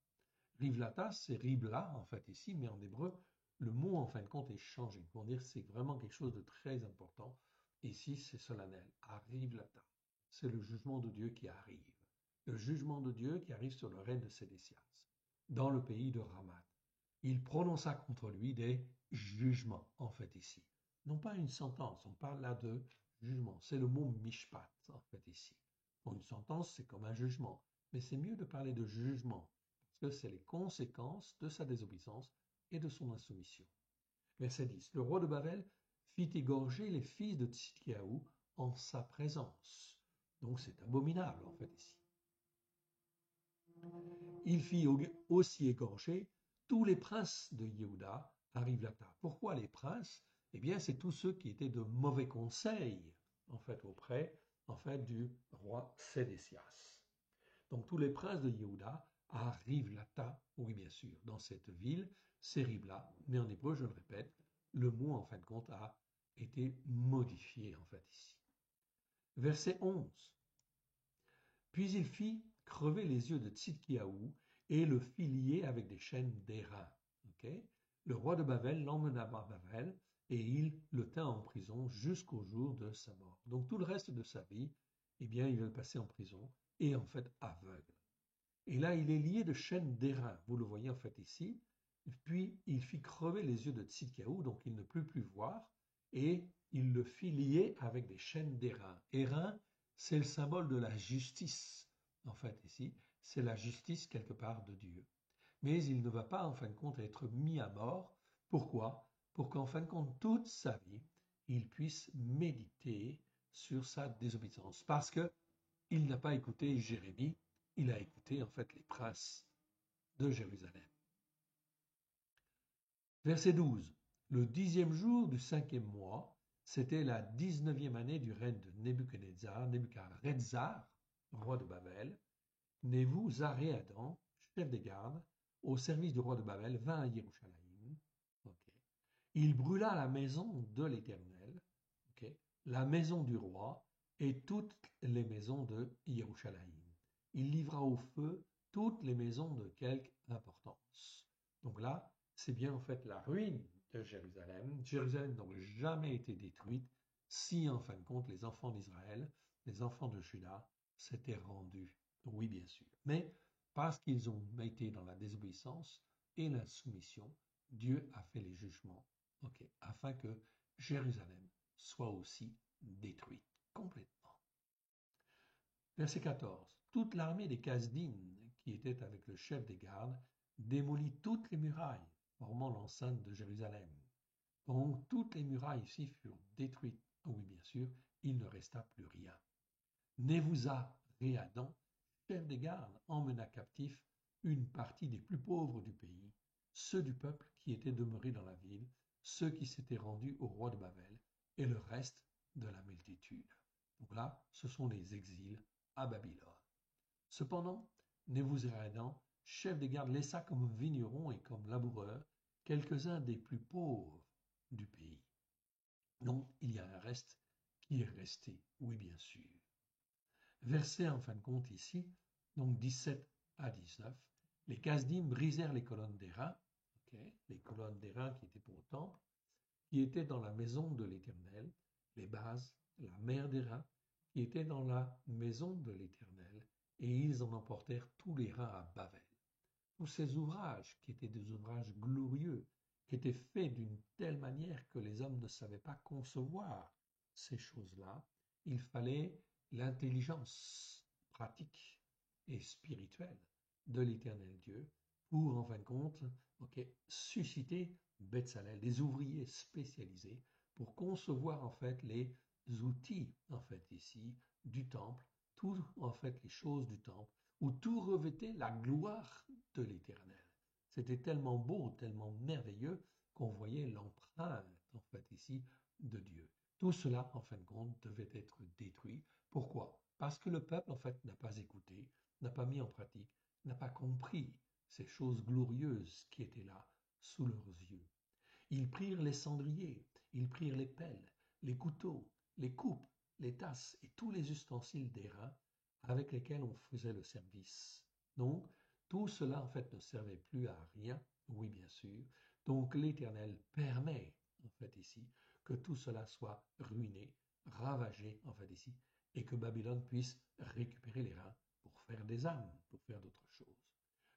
Rivlata, c'est Ribla en fait ici, mais en hébreu, le mot en fin de compte est changé. Pour dire c'est vraiment quelque chose de très important. Ici, c'est solennel. À Rivlata, c'est le jugement de Dieu qui arrive. Le jugement de Dieu qui arrive sur le règne de Sédécias, dans le pays de Ramat. Il prononça contre lui des jugements, en fait ici. Non pas une sentence, on parle là de jugement. C'est le mot mishpat, en fait ici. Bon, une sentence, c'est comme un jugement. Mais c'est mieux de parler de jugement, parce que c'est les conséquences de sa désobéissance et de son insoumission. Verset 10. Le roi de Babel fit égorger les fils de Tzidkiaou en sa présence. Donc c'est abominable en fait ici. Il fit aussi égorger tous les princes de Yehuda à Rivlata. Pourquoi les princes? Eh bien, c'est tous ceux qui étaient de mauvais conseils en fait auprès du roi Sédécias. Donc tous les princes de Yehuda à Rivlata, oui bien sûr, dans cette ville, c'est Ribla, mais en hébreu, je le répète, le mot en fin de compte a été modifié en fait ici. Verset 11. Puis il fit crever les yeux de Tzidkiaou et le fit lier avec des chaînes d'airain. Okay? Le roi de Babel l'emmena à Babel et il le tint en prison jusqu'au jour de sa mort. Donc tout le reste de sa vie, eh bien, il va le passer en prison et en fait aveugle. Et là, il est lié de chaînes d'airain. Vous le voyez en fait ici. Puis il fit crever les yeux de Tzidkiaou, donc il ne put plus voir, et il le fit lier avec des chaînes d'airain. Airain, c'est le symbole de la justice. En fait, ici, c'est la justice quelque part de Dieu. Mais il ne va pas, en fin de compte, être mis à mort. Pourquoi? Pour qu'en fin de compte, toute sa vie, il puisse méditer sur sa désobéissance. Parce qu'il n'a pas écouté Jérémie, il a écouté, en fait, les princes de Jérusalem. Verset 12. Le 10e jour du 5e mois, c'était la 19e année du règne de Nebuchadnezzar, roi de Babel. Nebuzaréadan, chef des gardes, au service du roi de Babel, vint à Yerushalayim. Okay. Il brûla la maison de l'Éternel, okay, la maison du roi et toutes les maisons de Yerushalayim. Il livra au feu toutes les maisons de quelque importance. Donc là, c'est bien en fait la ruine de Jérusalem. Jérusalem n'a jamais été détruite si en fin de compte les enfants d'Israël, les enfants de Juda, s'étaient rendus. Oui, bien sûr. Mais parce qu'ils ont été dans la désobéissance et la soumission, Dieu a fait les jugements, okay, afin que Jérusalem soit aussi détruite complètement. Verset 14. Toute l'armée des Kasdines, qui était avec le chef des gardes, démolit toutes les murailles formant l'enceinte de Jérusalem. Donc toutes les murailles ici furent détruites. Oui, bien sûr, il ne resta plus rien. Nebuzaréadan, chef des gardes, emmena captif une partie des plus pauvres du pays, ceux du peuple qui étaient demeurés dans la ville, ceux qui s'étaient rendus au roi de Babel, et le reste de la multitude. Donc là, ce sont les exils à Babylone. Cependant, Nebuzarédan, chef des gardes, laissa comme vignerons et comme laboureurs quelques-uns des plus pauvres du pays. Donc, il y a un reste qui est resté, oui bien sûr. Verset en fin de compte ici, donc 17 à 19, les Kasdim brisèrent les colonnes d'airain, okay, les colonnes d'airain qui étaient pour le temple, qui étaient dans la maison de l'Éternel, les bases, la mer d'airain, qui était dans la maison de l'Éternel, et ils en emportèrent tous les reins à Babel. Tous ces ouvrages, qui étaient des ouvrages glorieux, qui étaient faits d'une telle manière que les hommes ne savaient pas concevoir ces choses-là, il fallait l'intelligence pratique et spirituelle de l'Éternel Dieu pour, en fin de compte, susciter Betzalel, des ouvriers spécialisés pour concevoir en fait les outils en fait ici du temple, tout en fait les choses du temple, où tout revêtait la gloire de l'Éternel. C'était tellement beau, tellement merveilleux qu'on voyait l'empreinte en fait ici de Dieu. Tout cela, en fin de compte, devait être détruit. Pourquoi? Parce que le peuple, en fait, n'a pas écouté, n'a pas mis en pratique, n'a pas compris ces choses glorieuses qui étaient là, sous leurs yeux. Ils prirent les cendriers, ils prirent les pelles, les couteaux, les coupes, les tasses et tous les ustensiles d'airain avec lesquels on faisait le service. Donc, tout cela, en fait, ne servait plus à rien, oui, bien sûr. Donc, l'Éternel permet, en fait, ici, que tout cela soit ruiné, ravagé, en fait, ici, et que Babylone puisse récupérer les reins pour faire des âmes, pour faire d'autres choses.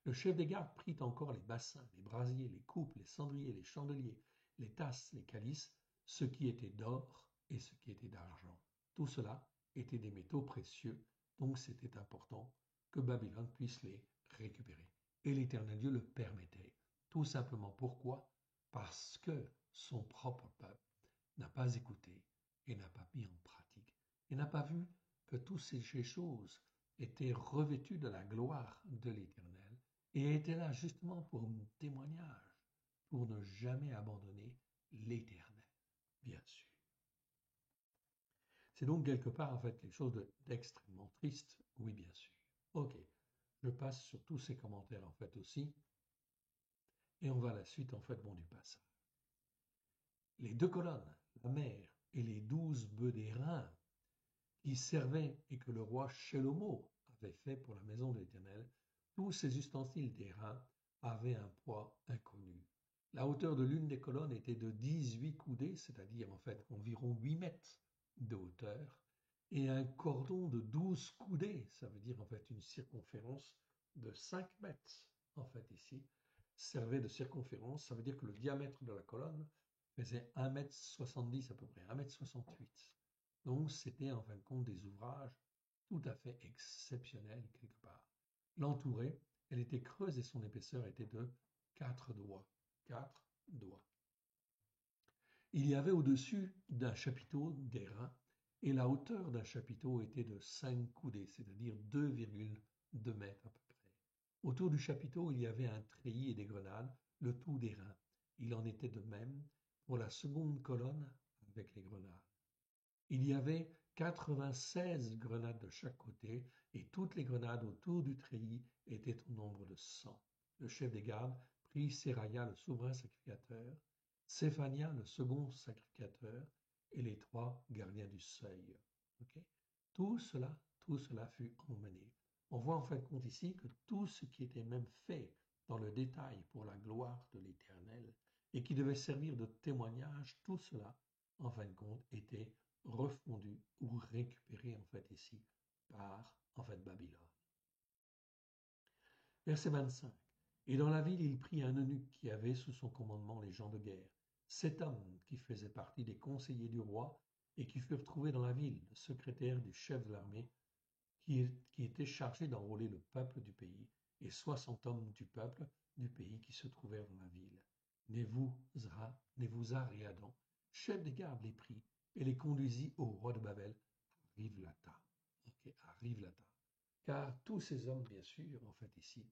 Le chef des gardes prit encore les bassins, les brasiers, les coupes, les cendriers, les chandeliers, les tasses, les calices, ce qui était d'or et ce qui était d'argent. Tout cela était des métaux précieux, donc c'était important que Babylone puisse les récupérer. Et l'Éternel Dieu le permettait. Tout simplement pourquoi? Parce que son propre peuple n'a pas écouté et n'a pas mis en pratique, et n'a pas vu que toutes ces choses étaient revêtues de la gloire de l'Éternel et étaient là justement pour un témoignage, pour ne jamais abandonner l'Éternel, bien sûr. C'est donc quelque part en fait quelque chose d'extrêmement triste, oui bien sûr. Ok, je passe sur tous ces commentaires en fait aussi, et on va à la suite en fait du passage. Les 2 colonnes, la mer et les 12 bœufs d'airain qui servaient et que le roi Shelomo avait fait pour la maison de l'Éternel, tous ces ustensiles d'airain avaient un poids inconnu. La hauteur de l'une des colonnes était de 18 coudées, c'est-à-dire en fait environ 8 mètres de hauteur, et un cordon de 12 coudées, ça veut dire en fait une circonférence de 5 mètres, en fait ici, servait de circonférence, ça veut dire que le diamètre de la colonne faisait 1,70 m à peu près, 1,68 m. Donc c'était en fin de compte des ouvrages tout à fait exceptionnels quelque part. L'entourée, elle était creuse et son épaisseur était de 4 doigts. 4 doigts. Il y avait au-dessus d'un chapiteau d'airain et la hauteur d'un chapiteau était de 5 coudées, c'est-à-dire 2,2 mètres à peu près. Autour du chapiteau, il y avait un treillis et des grenades, le tout d'airain. Il en était de même pour la seconde colonne avec les grenades. Il y avait 96 grenades de chaque côté et toutes les grenades autour du treillis étaient au nombre de 100. Le chef des gardes prit Seraya, le souverain sacrificateur, Séphania, le second sacrificateur, et les 3 gardiens du seuil. Okay? Tout cela fut emmené. On voit en fin de compte ici que tout ce qui était même fait dans le détail pour la gloire de l'Éternel et qui devait servir de témoignage, tout cela, en fin de compte, était refondu ou récupéré en fait ici par en fait Babylone. Verset 25. Et dans la ville, il prit un eunuque qui avait sous son commandement les gens de guerre, 7 hommes qui faisaient partie des conseillers du roi et qui furent trouvés dans la ville, le secrétaire du chef de l'armée, qui était chargé d'enrôler le peuple du pays, et 60 hommes du peuple du pays qui se trouvèrent dans la ville. Nebuzaradan, chef des gardes, les prit et les conduisit au roi de Babel, à Rivlata. Okay, à Rivlata. Car tous ces hommes, bien sûr, en fait ici,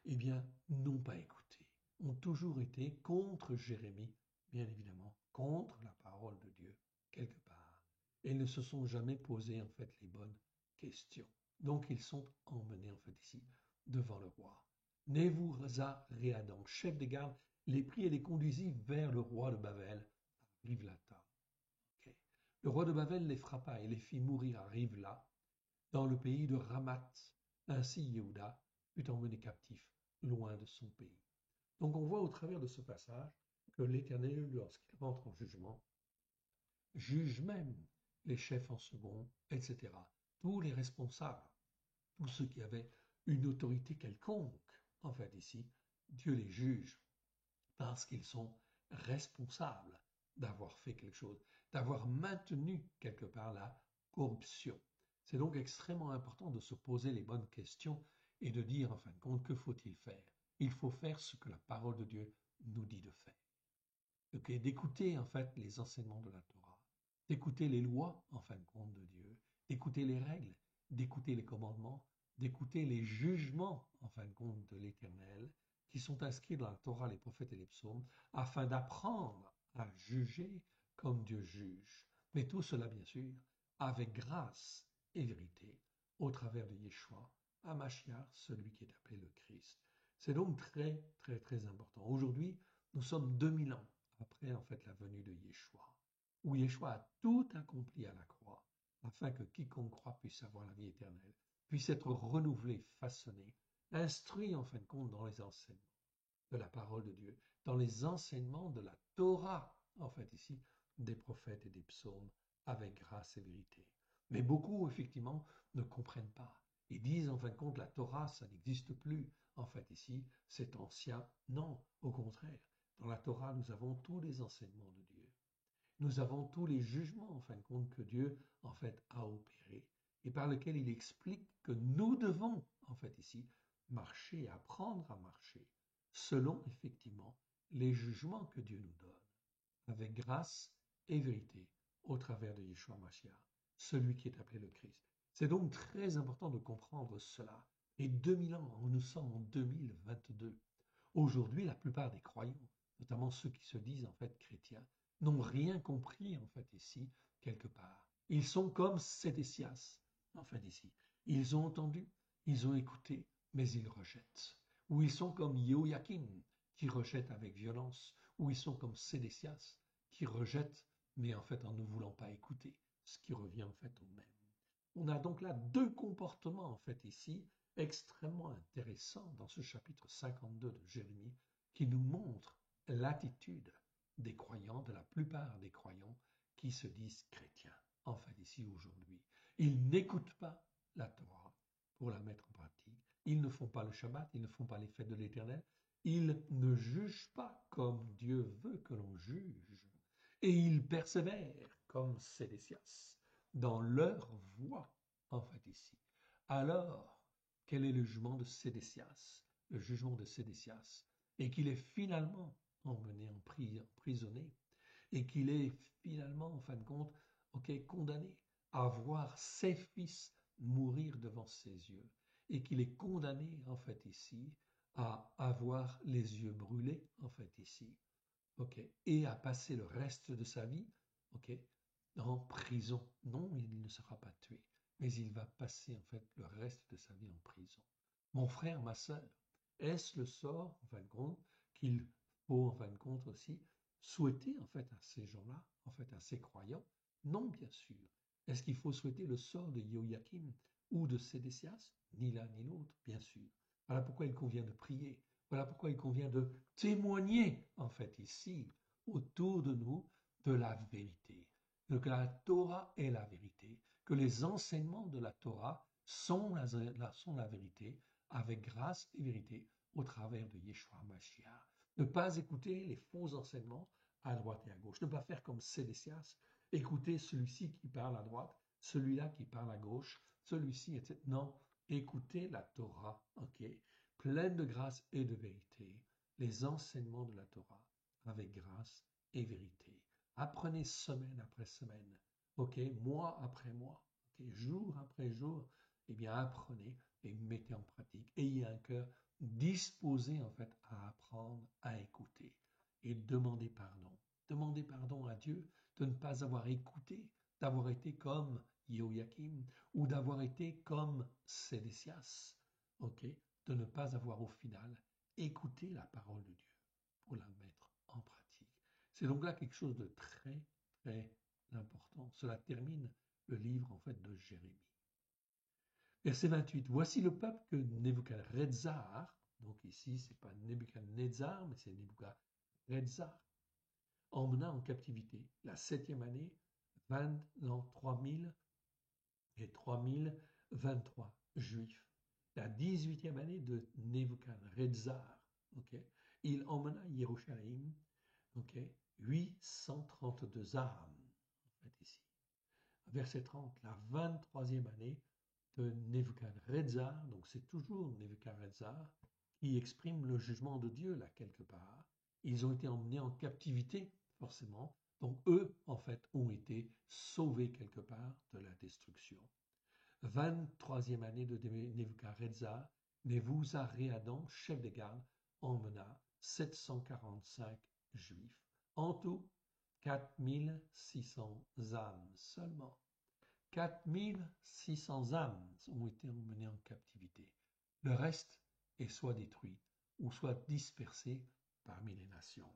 eh bien, n'ont pas écouté, ont toujours été contre Jérémie, bien évidemment, contre la parole de Dieu, quelque part. Et ne se sont jamais posé, en fait, les bonnes questions. Donc, ils sont emmenés, en fait, ici, devant le roi. Nebuzaradan, chef des gardes, les prit et les conduisit vers le roi de Babel, à Rivlata. Okay. Le roi de Babel les frappa et les fit mourir à Rivla, dans le pays de Ramath. Ainsi, Yehuda fut emmené captif loin de son pays. Donc on voit au travers de ce passage que l'Éternel, lorsqu'il rentre en jugement, juge même les chefs en second, etc. Tous les responsables, tous ceux qui avaient une autorité quelconque, en fait ici, Dieu les juge parce qu'ils sont responsables d'avoir fait quelque chose, d'avoir maintenu quelque part la corruption. C'est donc extrêmement important de se poser les bonnes questions et de dire en fin de compte que faut-il faire. Il faut faire ce que la parole de Dieu nous dit de faire. Okay, d'écouter en fait les enseignements de la Torah, d'écouter les lois en fin de compte de Dieu, d'écouter les règles, d'écouter les commandements, d'écouter les jugements en fin de compte de l'Éternel qui sont inscrits dans la Torah, les prophètes et les psaumes, afin d'apprendre à juger comme Dieu juge. Mais tout cela, bien sûr, avec grâce et vérité, au travers de Yeshua, HaMashiach, celui qui est appelé le Christ. C'est donc très, très, très important. Aujourd'hui, nous sommes 2000 ans après en fait la venue de Yeshua, où Yeshua a tout accompli à la croix, afin que quiconque croit puisse avoir la vie éternelle, puisse être renouvelé, façonné, instruit en fin de compte dans les enseignements de la parole de Dieu, dans les enseignements de la Torah, en fait ici, des prophètes et des psaumes, avec grâce et vérité. Mais beaucoup, effectivement, ne comprennent pas. Ils disent, en fin de compte, la Torah, ça n'existe plus. En fait, ici, c'est ancien. Non, au contraire. Dans la Torah, nous avons tous les enseignements de Dieu. Nous avons tous les jugements, en fin de compte, que Dieu, en fait, a opérés et par lesquels il explique que nous devons, en fait, ici, marcher, apprendre à marcher, selon, effectivement, les jugements que Dieu nous donne. avec grâce et vérité au travers de Yeshua Mashiach, celui qui est appelé le Christ. C'est donc très important de comprendre cela. Et 2000 ans, nous sommes en 2022. Aujourd'hui, la plupart des croyants, notamment ceux qui se disent en fait chrétiens, n'ont rien compris en fait ici, quelque part. Ils sont comme Sédécias, en fait ici. Ils ont entendu, ils ont écouté, mais ils rejettent. Ou ils sont comme Jehoiakim, qui rejette avec violence, ou ils sont comme Sédécias, qui rejette, mais en fait en ne voulant pas écouter, ce qui revient en fait au même. On a donc là deux comportements en fait ici extrêmement intéressants dans ce chapitre 52 de Jérémie qui nous montrent l'attitude des croyants, de la plupart des croyants qui se disent chrétiens, en fait ici aujourd'hui. Ils n'écoutent pas la Torah pour la mettre en pratique. Ils ne font pas le Shabbat, ils ne font pas les fêtes de l'Éternel. Ils ne jugent pas comme Dieu veut que l'on juge. Et ils persévèrent comme Sédécias dans leur voie, en fait ici. Alors, quel est le jugement de Sédécias? Le jugement de Sédécias est qu'il est finalement emmené emprisonné et qu'il est finalement, en fin de compte, condamné à voir ses fils mourir devant ses yeux et qu'il est condamné, en fait, ici, à avoir les yeux brûlés, en fait, ici, et à passer le reste de sa vie, en prison. Non, il ne sera pas tué, mais il va passer, en fait, le reste de sa vie en prison. Mon frère, ma sœur, est-ce le sort, en fin de compte, qu'il faut, en fin de compte, aussi souhaiter, en fait, à ces gens-là, en fait, à ces croyants? Non, bien sûr. Est-ce qu'il faut souhaiter le sort de Joachim ou de Sédécias? Ni l'un ni l'autre, bien sûr. Voilà pourquoi il convient de prier. Voilà pourquoi il convient de témoigner, en fait, ici, autour de nous, de la vérité. Que la Torah est la vérité, que les enseignements de la Torah sont la vérité, avec grâce et vérité, au travers de Yeshua Mashiach. Ne pas écouter les faux enseignements à droite et à gauche. Ne pas faire comme Sédécias, écouter celui-ci qui parle à droite, celui-là qui parle à gauche, celui-ci, etc. Non, écoutez la Torah, pleine de grâce et de vérité, les enseignements de la Torah, avec grâce et vérité. Apprenez semaine après semaine, mois après mois, jour après jour, bien apprenez et mettez en pratique. Ayez un cœur disposé en fait à apprendre, à écouter et demandez pardon. Demandez pardon à Dieu de ne pas avoir écouté, d'avoir été comme Joachim ou d'avoir été comme Sédécias, de ne pas avoir au final écouté la parole de Dieu pour la mettre en pratique. C'est donc là quelque chose de très, très important. Cela termine le livre en fait de Jérémie. Verset 28. Voici le peuple que Nebuchadnezzar, donc ici c'est pas Nebuchadnezzar, mais c'est Nebuchadnezzar, emmena en captivité la 7e année, l'an 3000 et 3023 juifs. La 18e année de Nebuchadnezzar, il emmena Jérusalem, 832 âmes, en fait ici. Verset 30, la 23e année de Nebuchadnezzar, donc c'est toujours Nebuchadnezzar, qui exprime le jugement de Dieu là quelque part. Ils ont été emmenés en captivité, forcément, donc eux, en fait, ont été sauvés quelque part de la destruction. 23e année de Nebuchadnezzar, Nebuzaradan, chef des gardes, emmena 745 juifs. En tout, 4600 âmes seulement. 4600 âmes ont été emmenées en captivité. Le reste est soit détruit ou soit dispersé parmi les nations.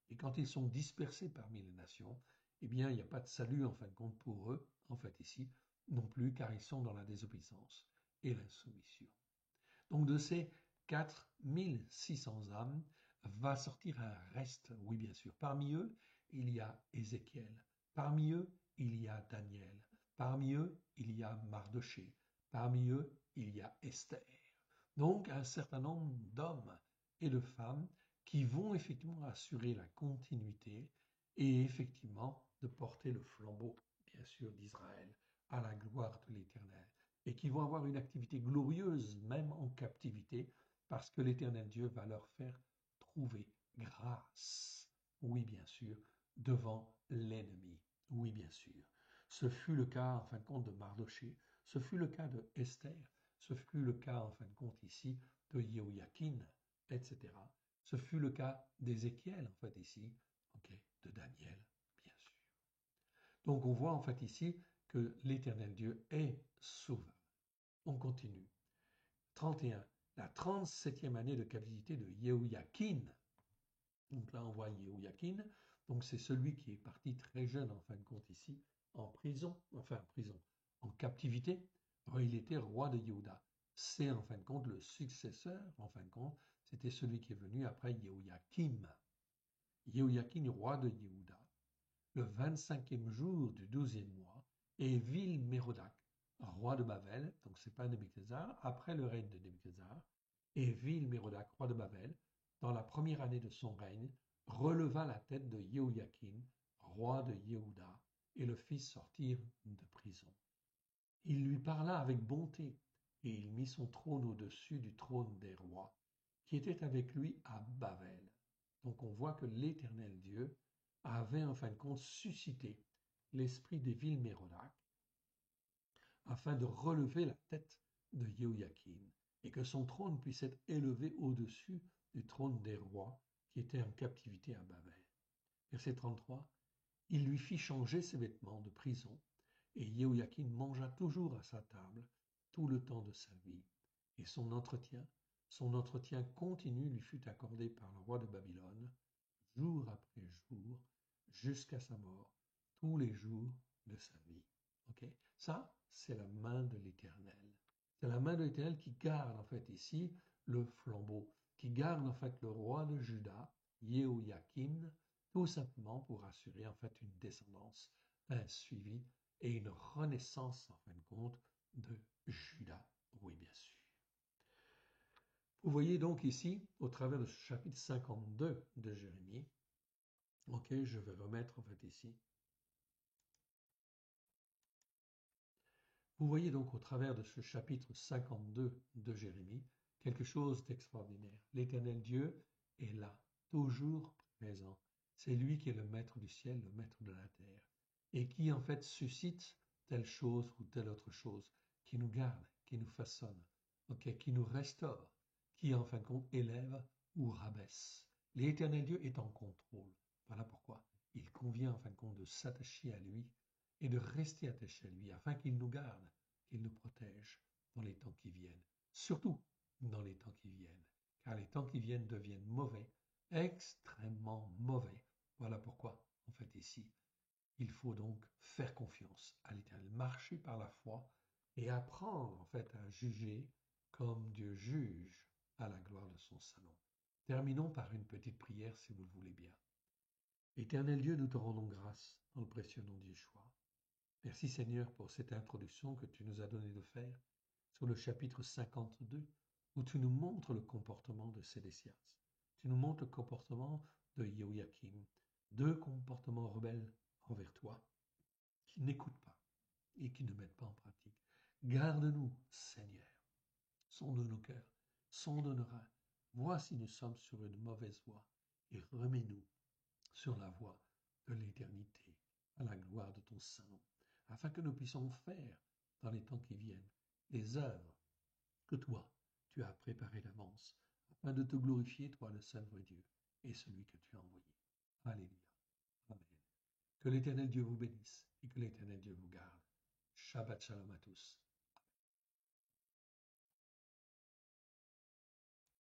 Et quand ils sont dispersés parmi les nations, il n'y a pas de salut en fin de compte pour eux, en fait ici, non plus, car ils sont dans la désobéissance et l'insoumission. Donc de ces 4600 âmes va sortir un reste, oui bien sûr. Parmi eux, il y a Ézéchiel. Parmi eux, il y a Daniel. Parmi eux, il y a Mardoché. Parmi eux, il y a Esther. Donc un certain nombre d'hommes et de femmes qui vont effectivement assurer la continuité et effectivement de porter le flambeau, bien sûr, d'Israël à la gloire de l'Éternel. Et qui vont avoir une activité glorieuse même en captivité parce que l'Éternel Dieu va leur faire trouver grâce. Oui, bien sûr, devant l'ennemi. Oui, bien sûr. Ce fut le cas, en fin de compte, de Mardoché. Ce fut le cas de Esther. Ce fut le cas, en fin de compte, ici, de Jéhoïakin, etc. Ce fut le cas d'Ézéchiel, en fait, ici, ok, de Daniel, bien sûr. Donc, on voit, en fait, ici, que l'Éternel Dieu est sauveur. On continue. 31. La 37e année de captivité de Jéhoïakin. Donc là, on voit Jéhoïakin. Donc c'est celui qui est parti très jeune, en fin de compte, ici, en prison, en captivité. Alors, il était roi de Yehuda. C'est, en fin de compte, le successeur, en fin de compte, c'était celui qui est venu après Jéhoïakim. Jéhoïakim, roi de Yehuda, le 25e jour du 12e mois, et Vil-Mérodac, roi de Babel, donc c'est pas Nebuchadnezzar, après le règne de Nebuchadnezzar, et Vil-Mérodac, roi de Babel, dans la première année de son règne, releva la tête de Jéhoïakim, roi de Yehuda, et le fit sortir de prison. Il lui parla avec bonté, et il mit son trône au-dessus du trône des rois, qui était avec lui à Babel. Donc on voit que l'Éternel Dieu avait en fin de compte suscité l'esprit des Vil-Mérodac afin de relever la tête de Jéhoïakim et que son trône puisse être élevé au-dessus du trône des rois qui étaient en captivité à Babel. Verset 33. Il lui fit changer ses vêtements de prison et Jéhoïakim mangea toujours à sa table tout le temps de sa vie. Et son entretien continu lui fut accordé par le roi de Babylone, jour après jour, jusqu'à sa mort, tous les jours de sa vie. Ok, ça, c'est la main de l'Éternel. C'est la main de l'Éternel qui garde en fait ici le flambeau, qui garde en fait le roi de Juda, Jéhoïakim, tout simplement pour assurer en fait une descendance, un suivi et une renaissance en fin de compte de Juda. Oui, bien sûr. Vous voyez donc ici, au travers de ce chapitre 52 de Jérémie, ok, je vais remettre en fait ici. Vous voyez donc au travers de ce chapitre 52 de Jérémie quelque chose d'extraordinaire. L'Éternel Dieu est là, toujours présent. C'est lui qui est le maître du ciel, le maître de la terre, et qui en fait suscite telle chose ou telle autre chose, qui nous garde, qui nous façonne, okay, qui nous restaure, qui en fin de compte élève ou rabaisse. L'Éternel Dieu est en contrôle. Voilà pourquoi il convient en fin de compte de s'attacher à lui et de rester attaché à lui afin qu'il nous garde, qu'il nous protège dans les temps qui viennent, surtout dans les temps qui viennent, car les temps qui viennent deviennent mauvais, extrêmement mauvais. Voilà pourquoi, en fait, ici, il faut donc faire confiance à l'Éternel, marcher par la foi et apprendre, en fait, à juger comme Dieu juge à la gloire de son salon. Terminons par une petite prière, si vous le voulez bien. Éternel Dieu, nous te rendons grâce dans le précieux nom de Yeshua. Merci Seigneur pour cette introduction que tu nous as donné de faire sur le chapitre 52 où tu nous montres le comportement de Sédécias. Tu nous montres le comportement de Jéhoïakim, deux comportements rebelles envers toi qui n'écoutent pas et qui ne mettent pas en pratique. Garde-nous Seigneur, sonde nos cœurs, sonde nos reins, vois si nous sommes sur une mauvaise voie et remets-nous sur la voie de l'éternité à la gloire de ton Saint-Nom, afin que nous puissions faire, dans les temps qui viennent, les œuvres que toi, tu as préparées d'avance, afin de te glorifier, toi, le Saint vrai Dieu, et celui que tu as envoyé. Alléluia. Amen. Que l'Éternel Dieu vous bénisse et que l'Éternel Dieu vous garde. Shabbat Shalom à tous.